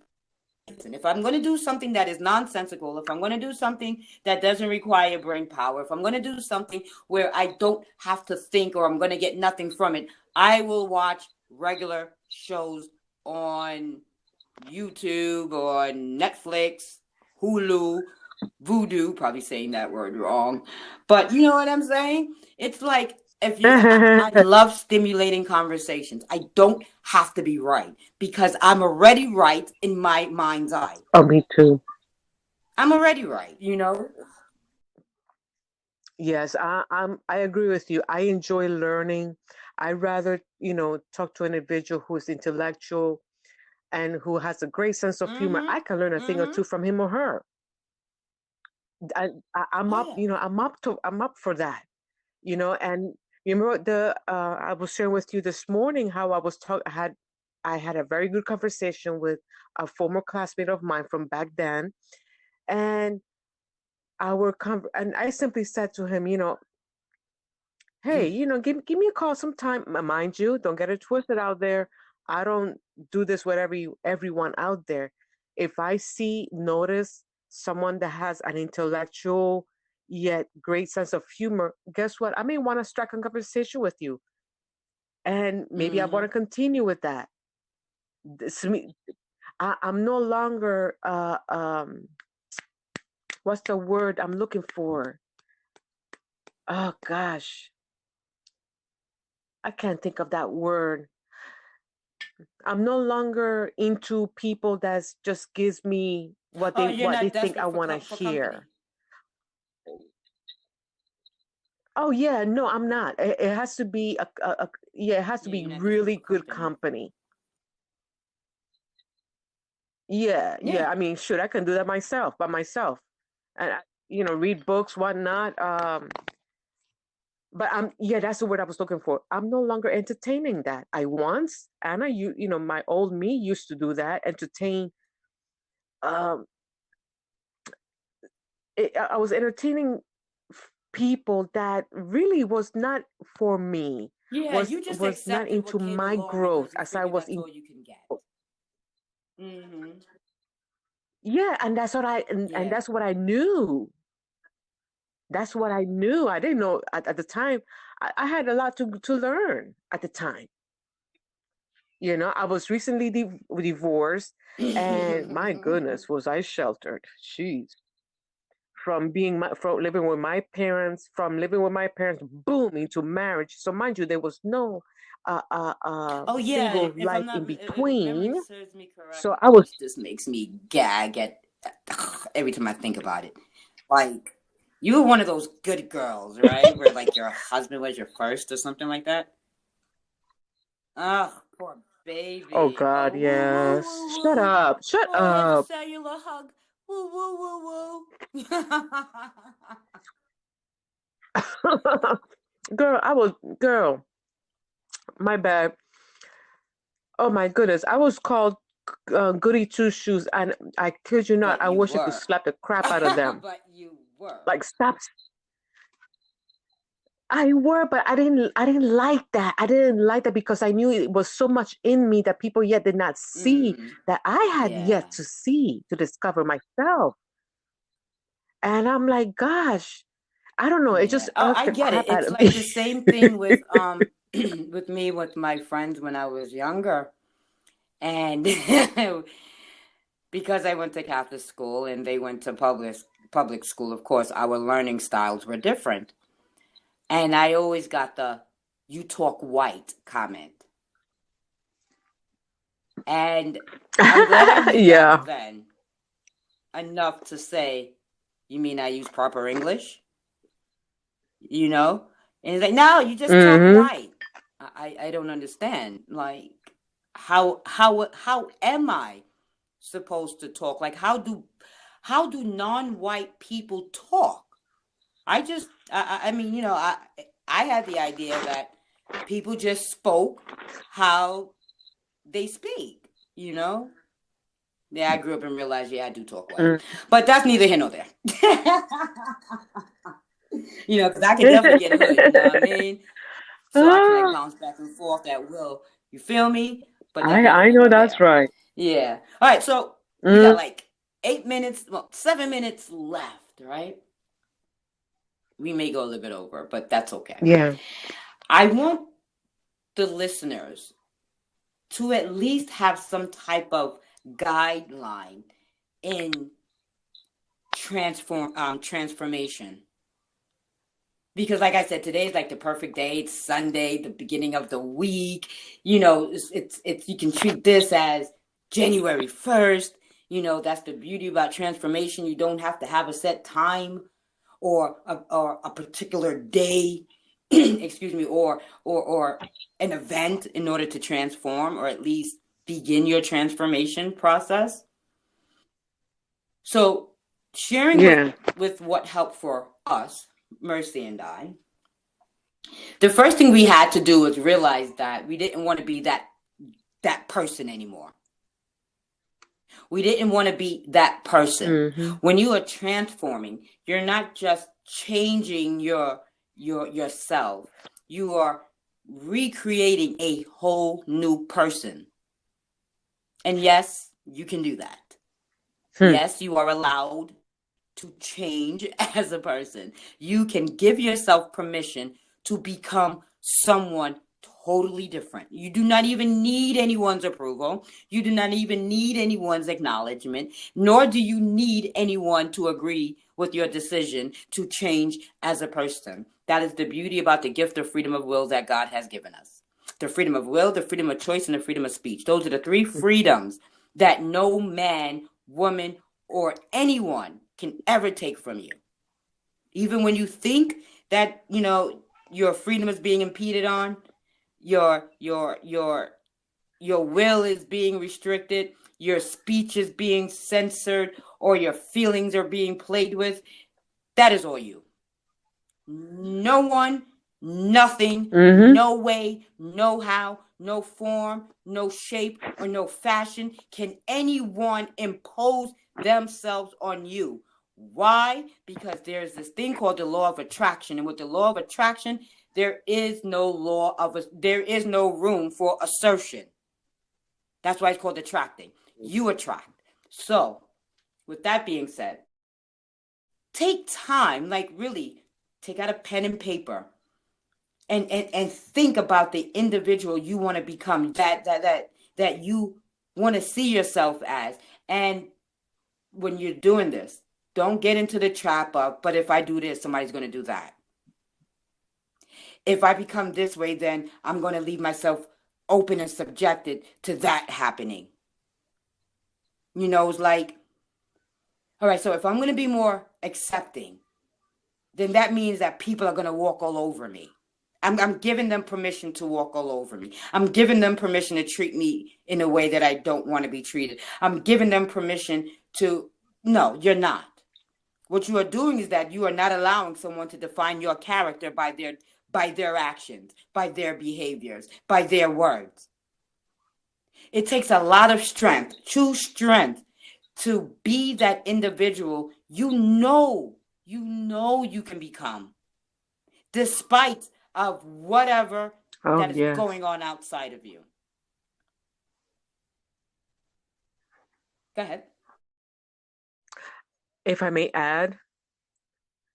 And if I'm going to do something that is nonsensical, if I'm going to do something that doesn't require brain power, if I'm going to do something where I don't have to think or I'm going to get nothing from it, I will watch regular shows on YouTube or Netflix, Hulu, Voodoo, probably saying that word wrong. But you know what I'm saying? It's like I love stimulating conversations. I don't have to be right because I'm already right in my mind's eye. Oh, me too. I'm already right. Yes, I agree with you. I enjoy learning. I rather, talk to an individual who is intellectual and who has a great sense of humor. Mm-hmm. I can learn a thing or Mm-hmm. two from him or her. I'm Oh up, yeah. I'm up for that. And you remember I was sharing with you this morning how I had a very good conversation with a former classmate of mine from back then, and and I simply said to him, hey, give me a call sometime. Mind you, don't get it twisted out there. I don't do this with everyone out there. If I notice someone that has an intellectual yet great sense of humor, guess what? I may want to strike a conversation with you, and maybe I want Mm-hmm. to continue with that. I'm no longer what's the word I'm looking for? Oh gosh, I can't think of that word. I'm no longer into people that just gives me Oh, you're what they not think I desperate want to for company. hear. Oh yeah, no, I'm not. It has to be yeah, it has to Yeah, be you're not desperate really for good company. company. Yeah, Yeah. yeah. I mean, shoot, I can do that myself by myself, and read books, whatnot. But yeah, that's the word I was looking for. I'm no longer entertaining that. I once, Anna, you know, my old me used to do that, entertain. Um, I was entertaining people that really was not for me, Yeah, was you just was not accepted into what came my along growth because you as I figured was that's in. all you can get. Mm-hmm. Yeah, and that's what and Yeah. that's what I knew. That's what I knew. I didn't know at the time. I had a lot to learn at the time. You know, I was recently divorced, and my goodness, was I sheltered. Jeez. From living with my parents, boom, into marriage. So mind you, there was no Oh yeah, single if I'm life not, in if memory between. serves me So correctly, I was, which just makes me gag at every time I think about it. Like you were one of those good girls, right? Where like your husband was your first or something like that. Oh, poor oh baby. God, Oh, woo woo yes. woo Shut woo. up, shut Oh, there's a up. cellular hug. Woo woo woo woo. Girl, girl, my bad. Oh my goodness, I was called goody two shoes, and I kid you not, But I you wish I could were. slap the crap out of them. But you were. Like, stop. I were, but I didn't like that. I didn't like that because I knew it was so much in me that people yet did not see, Mm, that I had yeah. yet to see, to discover myself. And I'm like, gosh, I don't know. It Yeah. just Oh, irked I the get it. crap out It's of me. like the same thing with with me with my friends when I was younger. And because I went to Catholic school and they went to public school, of course, our learning styles were different. And I always got the "you talk white" comment. And I'm glad I knew Yeah. back then enough to say, "You mean I use proper English?" You know? And he's like, "No, you just talk Mm-hmm. white." I don't understand. Like, how am I supposed to talk? Like, how do non-white people talk? I mean, I had the idea that people just spoke how they speak, you know? Yeah, I grew up and realized, yeah, I do talk white. But that's neither here nor there. Because I can definitely get hood, you know what I mean? So I can like Ah, bounce back and forth at will. You feel me? But that's neither I here know nor that's there. right. Yeah. All right, so we got Mm, like 8 minutes, well, 7 minutes left, right? We may go a little bit over, but that's okay. yeah. I want the listeners to at least have some type of guideline in transformation. Because like I said, today is like the perfect day. It's Sunday, the beginning of the week. It's you can treat this as January 1st. That's the beauty about transformation. You don't have to have a set time or a particular day, excuse me, or an event in order to transform or at least begin your transformation process. So sharing Yeah. with what helped for us, Mercy and I, the first thing we had to do was realize that we didn't want to be that person anymore. We didn't want to be that person. Mm-hmm. When you are transforming, you're not just changing yourself. You are recreating a whole new person. And yes, you can do that. Hmm. Yes, you are allowed to change as a person. You can give yourself permission to become someone totally different. You do not even need anyone's approval. You do not even need anyone's acknowledgement, nor do you need anyone to agree with your decision to change as a person. That is the beauty about the gift of freedom of will that God has given us. The freedom of will, the freedom of choice, and the freedom of speech. Those are the three freedoms that no man, woman, or anyone can ever take from you. Even when you think that, your freedom is being impeded on, your will is being restricted, your speech is being censored, or your feelings are being played with, that is all you. No one Nothing, Mm-hmm. no way, no how, no form, no shape, or no fashion can anyone impose themselves on you. Why? Because there's this thing called the law of attraction. And with the law of attraction, there is no room for assertion. That's why it's called attracting. You attract. So, with that being said, take time, like really take out a pen and paper and think about the individual you want to become, that you want to see yourself as. And when you're doing this, don't get into the trap of, but if I do this, somebody's going to do that. If I become this way, then I'm going to leave myself open and subjected to that happening. It's like, all right, so if I'm going to be more accepting, then that means that people are going to walk all over me. I'm giving them permission to walk all over me. I'm giving them permission to treat me in a way that I don't want to be treated. I'm giving them permission to, no, you're not. What you are doing is that you are not allowing someone to define your character by their actions, by their behaviors, by their words. It takes a lot of strength, true strength, to be that individual you can become, despite of whatever that is going on outside of you. Go ahead. If I may add,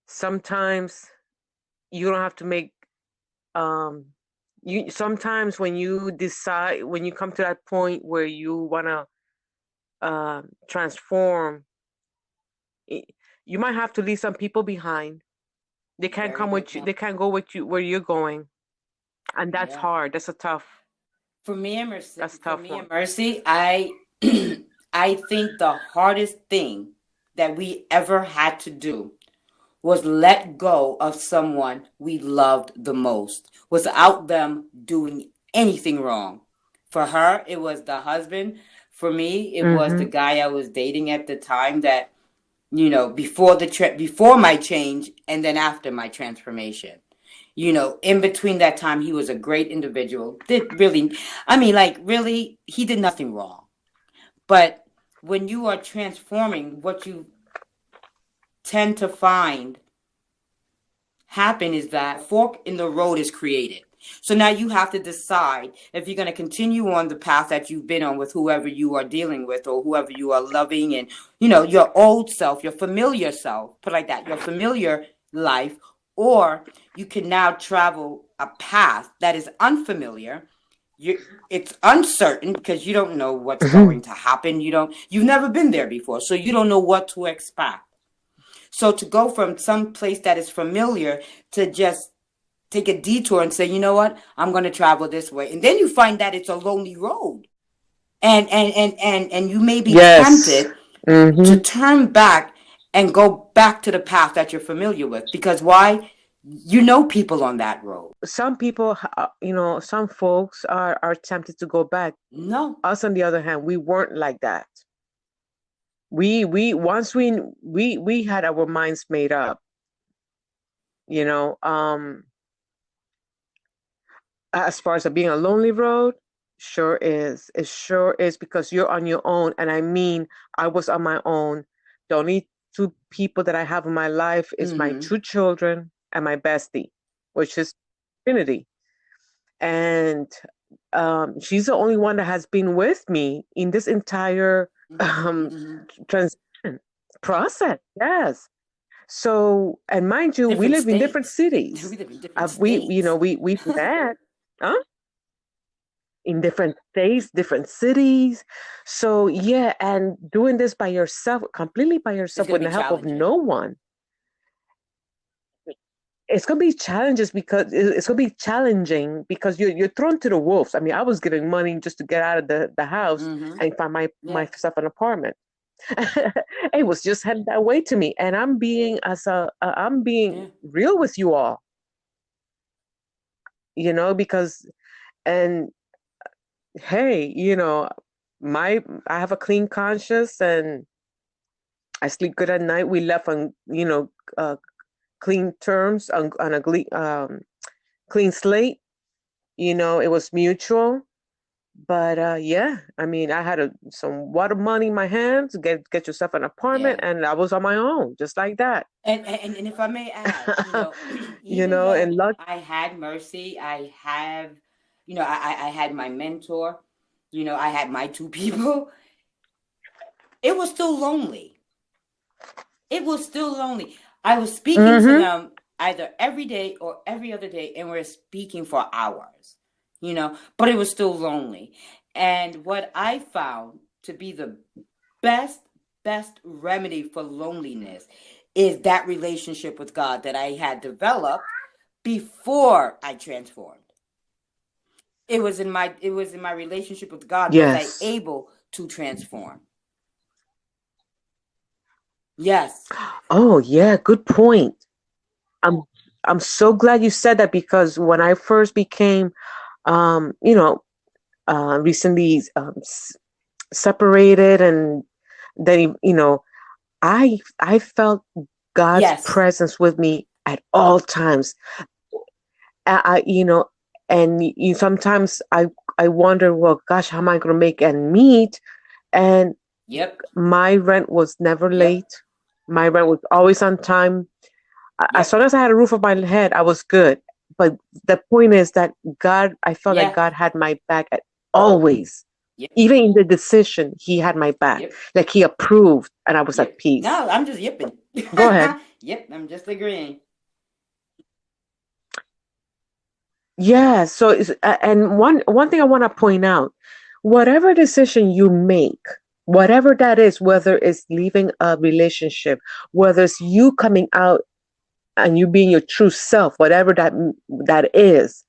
sometimes you don't have to make you sometimes when you come to that point where you want to transform, you might have to leave some people behind. They can't come with you. They can't go with you where you're going, and that's hard. That's a tough. For me and Mercy, that's tough. For me and Mercy, I think the hardest thing that we ever had to do was let go of someone we loved the most, without them doing anything wrong. For her, it was the husband. For me, it was the guy I was dating at the time that, before my change and then after my transformation. In between that time, he was a great individual. He did nothing wrong. But when you are transforming, what you tend to find happen is that fork in the road is created. So now you have to decide if you're going to continue on the path that you've been on with whoever you are dealing with or whoever you are loving, and, your old self, your familiar self, put like that, your familiar life, or you can now travel a path that is unfamiliar. It's uncertain because you don't know what's going to happen. You've never been there before, so you don't know what to expect. So to go from some place that is familiar to just take a detour and say, you know what, I'm going to travel this way. And then you find that it's a lonely road. And you may be tempted to turn back and go back to the path that you're familiar with. Because why? People on that road. Some people, some folks are tempted to go back. No. Us, on the other hand, we weren't like that. Once we had our minds made up, as far as being a lonely road, sure is. It sure is, because you're on your own. And I mean, I was on my own. The only two people that I have in my life is my two children and my bestie, which is Trinity. And she's the only one that has been with me in this entire transition process. Yes. So, and mind you, we live in different cities. We live in different states. We've met in different states, different cities. So yeah, and doing this by yourself, completely by yourself, with the help of no one. It's gonna be challenges because it's gonna be challenging because you're thrown to the wolves. I mean, I was getting money just to get out of the house and find myself an apartment. It was just headed that way to me, and I'm being real with you all. Because, and hey, I have a clean conscience and I sleep good at night. We left on clean terms, on a clean slate. It was mutual. But yeah, I mean, I had some water money in my hands, get yourself an apartment, Yeah. and I was on my own, just like that. And if I may add, even And though luck. I had Mercy, I have, I had my mentor, I had my two people, it was still lonely. It was still lonely. I was speaking to Mm-hmm. them either every day or every other day, and we're speaking for hours, but it was still lonely. And what I found to be the best, best remedy for loneliness is that relationship with God that I had developed before I transformed. It was in my relationship with God was I Yes. able to transform. Yes. Oh, yeah, good point. I'm I'm so glad you said that, because when I first became, um, you know, recently separated, and then I felt God's Yes. presence with me at all times. And sometimes I wonder, well, gosh, how am I going to make ends meet? And Yep. my rent was never Yep. late. My rent was always on time. As Yep. long as I had a roof over my head, I was good. But the point is that I felt like Yeah. God had my back at always. Yep. Even in the decision, he had my back. Yep. Like he approved, and I was at Yep. peace. No, I'm just yipping. Go ahead. Yep, I'm just agreeing. Yeah. So, and one thing I want to point out: whatever decision you make, whatever that is, whether it's leaving a relationship, whether it's you coming out and you being your true self, whatever that is,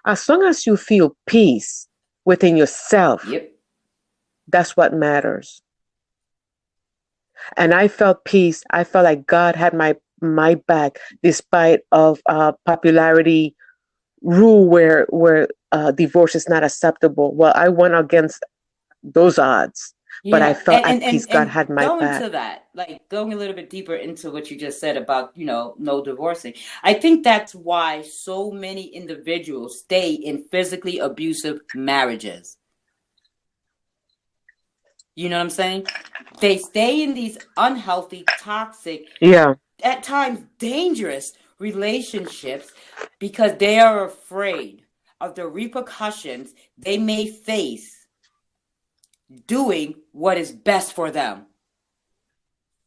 as long as you feel peace within yourself, Yep. that's what matters. And I felt peace. I felt like God had my back, despite of popularity rule where divorce is not acceptable. Well, I went against those odds, but I Yeah, felt at peace. God had my going back. to that, like going a little bit deeper into what you just said about, no divorcing. I think that's why so many individuals stay in physically abusive marriages. You know what I'm saying? They stay in these unhealthy, toxic, Yeah. at times dangerous relationships because they are afraid of the repercussions they may face doing what is best for them.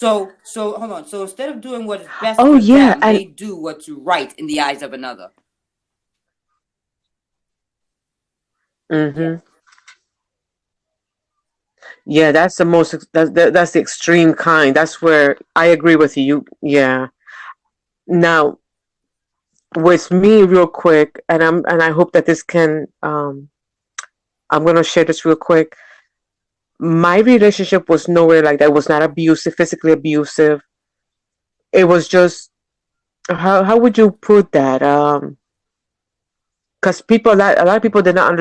So hold on. So instead of doing what is best Oh for yeah, them, and they do what's right in the eyes of another. hmm Yes. yeah, that's the most that's the extreme kind. That's where I agree with you. Yeah. Now, with me, real quick, and I hope that this can I'm gonna share this real quick. My relationship was nowhere like that. It was not abusive, physically abusive. It was just, how would you put that? Because a lot of people did not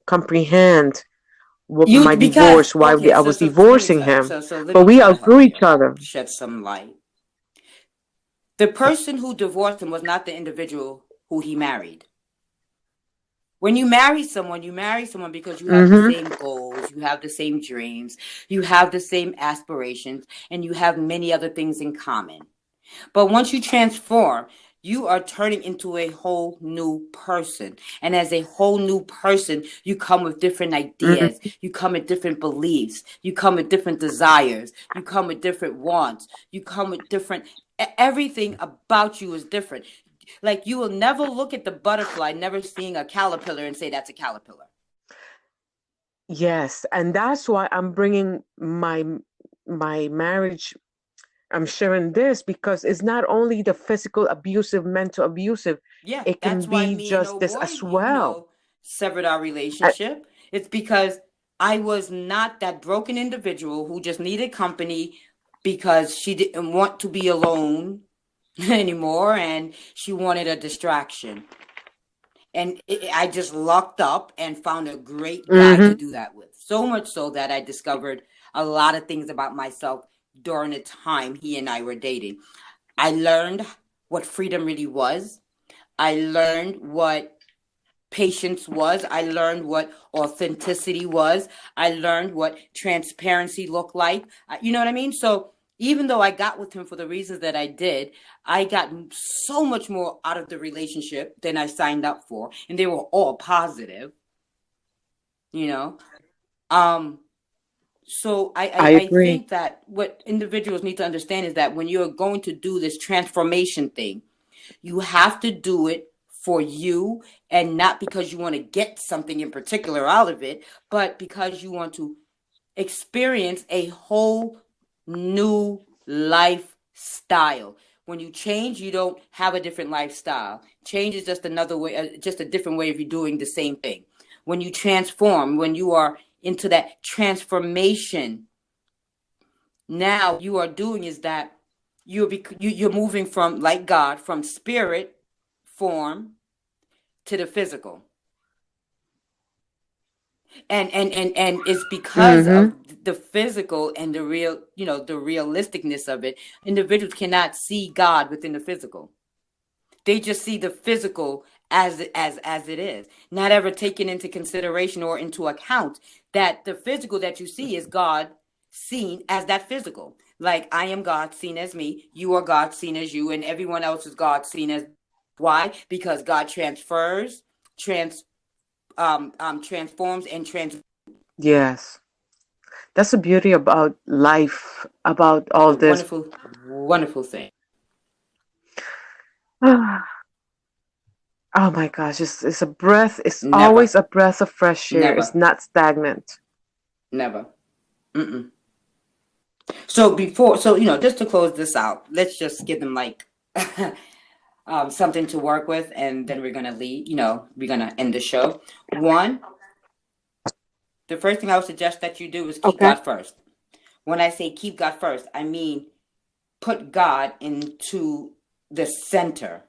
comprehend what You my because divorce, why okay, I so was so let me divorcing tell him, so let but me we try to outgrew help each you other. shed some light. The person who divorced him was not the individual who he married. When you marry someone because you have the Mm-hmm. same goals, you have the same dreams, you have the same aspirations, and you have many other things in common. But once you transform, you are turning into a whole new person. And as a whole new person, you come with different ideas. Mm-hmm. You come with different beliefs. You come with different desires. You come with different wants. You come with different, everything about you is different. Like you will never look at the butterfly, never seeing a caterpillar and say that's a caterpillar. Yes, and that's why I'm bringing my marriage. I'm sharing this because it's not only the physical abusive, mental abusive. Yeah, It can that's why be me and just old this boy, as well. severed our Uh, relationship. It's because I was not that broken individual who just needed company because she didn't want to be alone anymore and she wanted a distraction. And I just locked up and found a great guy to mm-hmm. do that with. So much so that I discovered a lot of things about myself during the time he and I were dating. I learned what freedom really was. I learned what patience was. I learned what authenticity was. I learned what transparency looked like. You know what I mean? So even though I got with him for the reasons that I did, I got so much more out of the relationship than I signed up for. And they were all positive, you know? So I I agree. think that what individuals need to understand is that when you're going to do this transformation thing, you have to do it for you, and not because you want to get something in particular out of it, but because you want to experience a whole new lifestyle. When you change, you don't have a different lifestyle. Change is just another way, just a different way of you doing the same thing. When you transform, when you are into that transformation, now you are doing is that you're moving from, like God, from spirit form to the physical. And it's because Mm-hmm. of the physical and the real, the realisticness of it. Individuals cannot see God within the physical. They just see the physical as it is, not ever taking into consideration or into account that the physical that you see is God seen as that physical. Like, I am God seen as me, you are God seen as you, and everyone else is God seen as. Why? Because God transfers, transforms, and Yes. That's the beauty about life, about a all this. wonderful, wonderful thing. Oh my gosh, it's a breath. It's Never, always a breath of fresh air. It's never, not stagnant. never. Mm-mm. So just to close this out, let's just give them like something to work with, and then we're gonna leave. We're gonna end the show. One, the first thing I would suggest that you do is keep Okay. God first. When I say keep God first, I mean put God into the center.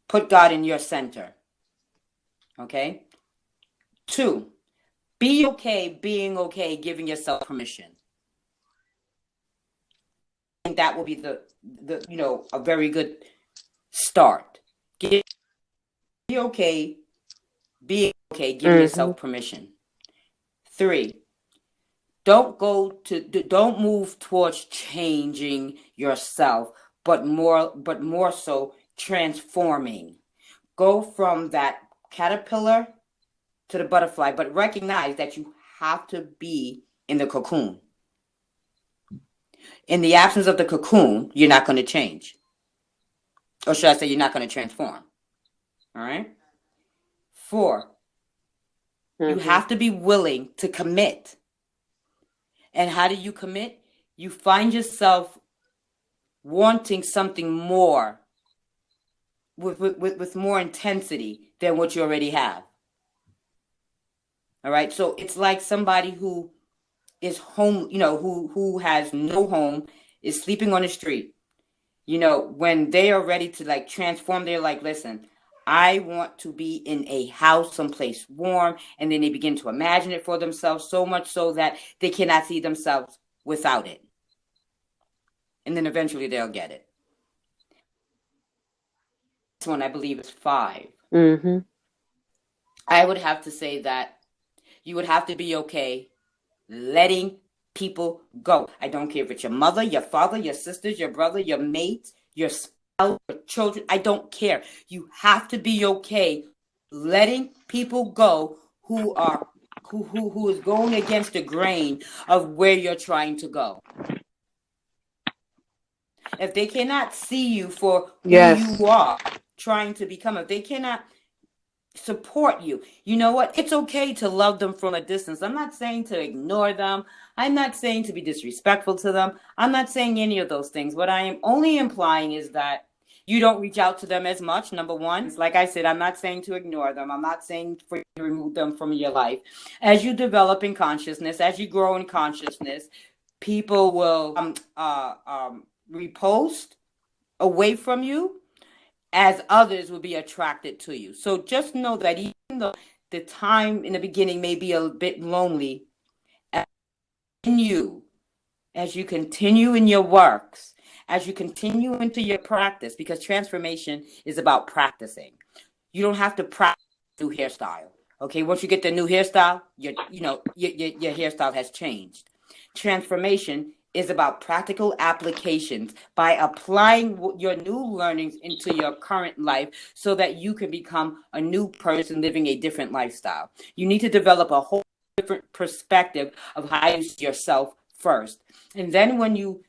Put God in your center. Okay? Two, be okay being okay, giving yourself permission. I think that will be the a very good start. Be okay being okay, giving Mm-hmm. yourself permission. Three, don't move towards changing yourself, but more so transforming. Go from that caterpillar to the butterfly, but recognize that you have to be in the cocoon. In the absence of the cocoon, you're not going to change. Or should I say, you're not going to transform. All right? Four, you Mm-hmm. have to be willing to commit. And how do you commit? You find yourself wanting something more with more intensity than what you already have. All right? So it's like somebody who is home, who has no home, is sleeping on the street. When they are ready to like transform, they're like, listen, I want to be in a house someplace warm. And then they begin to imagine it for themselves, so much so that they cannot see themselves without it. And then eventually they'll get it. This one, I believe, is 5. Mm-hmm. I would have to say that you would have to be okay letting people go. I don't care if it's your mother, your father, your sisters, your brother, your mates, your spouse, your children. I don't care. You have to be okay letting people go who is going against the grain of where you're trying to go. If they cannot see you for who you Yes. are trying to become, if they cannot support you, you know what? It's okay to love them from a distance. I'm not saying to ignore them. I'm not saying to be disrespectful to them. I'm not saying any of those things. What I am only implying is that you don't reach out to them as much. Number one, like I said, I'm not saying to ignore them. I'm not saying for you to remove them from your life. As you develop in consciousness, as you grow in consciousness, people will repost away from you, as others will be attracted to you. So just know that even though the time in the beginning may be a bit lonely, as you continue in your works, as you continue into your practice, because transformation is about practicing. You don't have to practice a new hairstyle. Okay, once you get the new hairstyle, your hairstyle has changed. Transformation is about practical applications by applying your new learnings into your current life so that you can become a new person living a different lifestyle. You need to develop a whole different perspective of how you see yourself first. And then when you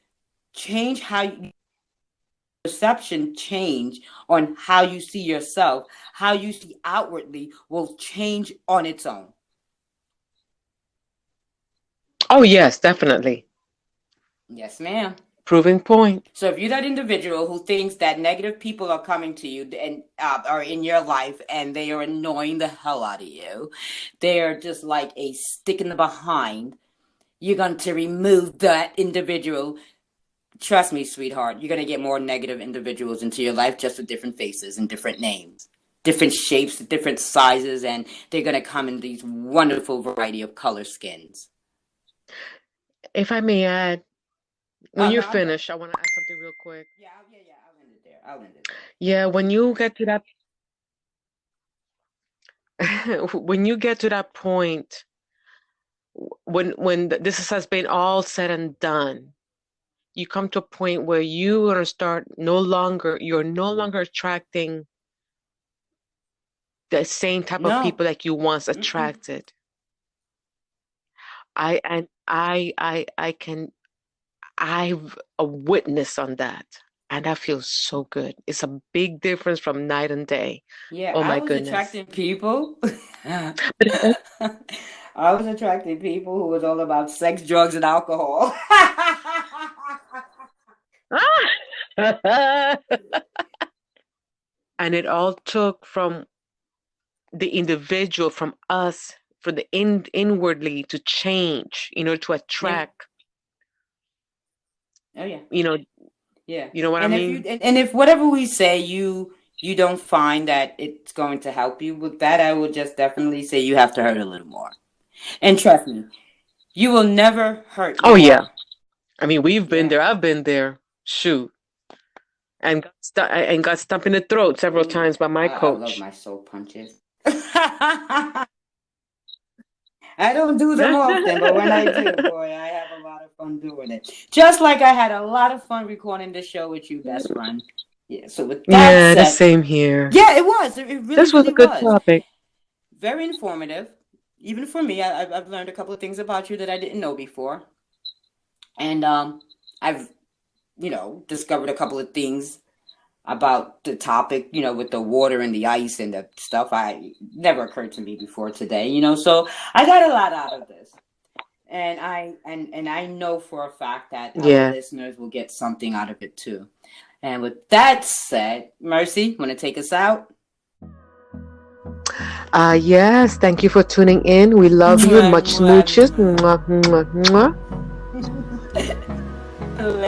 change how you perception change on how you see yourself, how you see outwardly will change on its own. Oh, yes, definitely. Yes, ma'am. Proving point. So if you're that individual who thinks that negative people are coming to you and are in your life and they are annoying the hell out of you, they are just like a stick in the behind, you're going to remove that individual. Trust me, sweetheart, you're going to get more negative individuals into your life, just with different faces and different names, different shapes, different sizes, and they're going to come in these wonderful variety of color skins. If I may add, when you're finished, I want to add something real quick. Yeah, I'll end it there. Yeah, when you get to that when you get to that point, when this has been all said and done, you come to a point where you're gonna start you're no longer attracting the same type of people like you once attracted. I've a witness on that, and that feels so good. It's a big difference from night and day. Yeah, oh my I was goodness. attracting people. I was attracting people who was all about sex, drugs, and alcohol. And it all took from the individual, from us, for the inwardly to change, to attract. Oh yeah. Yeah. You know what I mean? And if whatever we say you don't find that it's going to help you with that, I would just definitely say you have to hurt a little more. And trust me, you will never hurt. Oh yeah. I mean, we've been there. I've been there. Shoot. And got stumped in the throat several times by my coach. I love my soul punches. I don't do them often, but when I do, boy, I have a lot of fun doing it. Just like I had a lot of fun recording the show with you, best friend. Yeah. So with that said, the same here. Yeah, it was. It really. This was a good topic. Very informative. Even for me, I've learned a couple of things about you that I didn't know before, and I've discovered a couple of things about the topic, with the water and the ice and the stuff. I never occurred to me before today, so I got a lot out of this, and I know for a fact that our listeners will get something out of it too. And with that said, Mercy, want to take us out? Yes, thank you for tuning in. We love you. Much smooches. Mwah, mwah, mwah.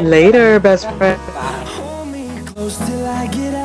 Later, best friend. Hold me close till I get out.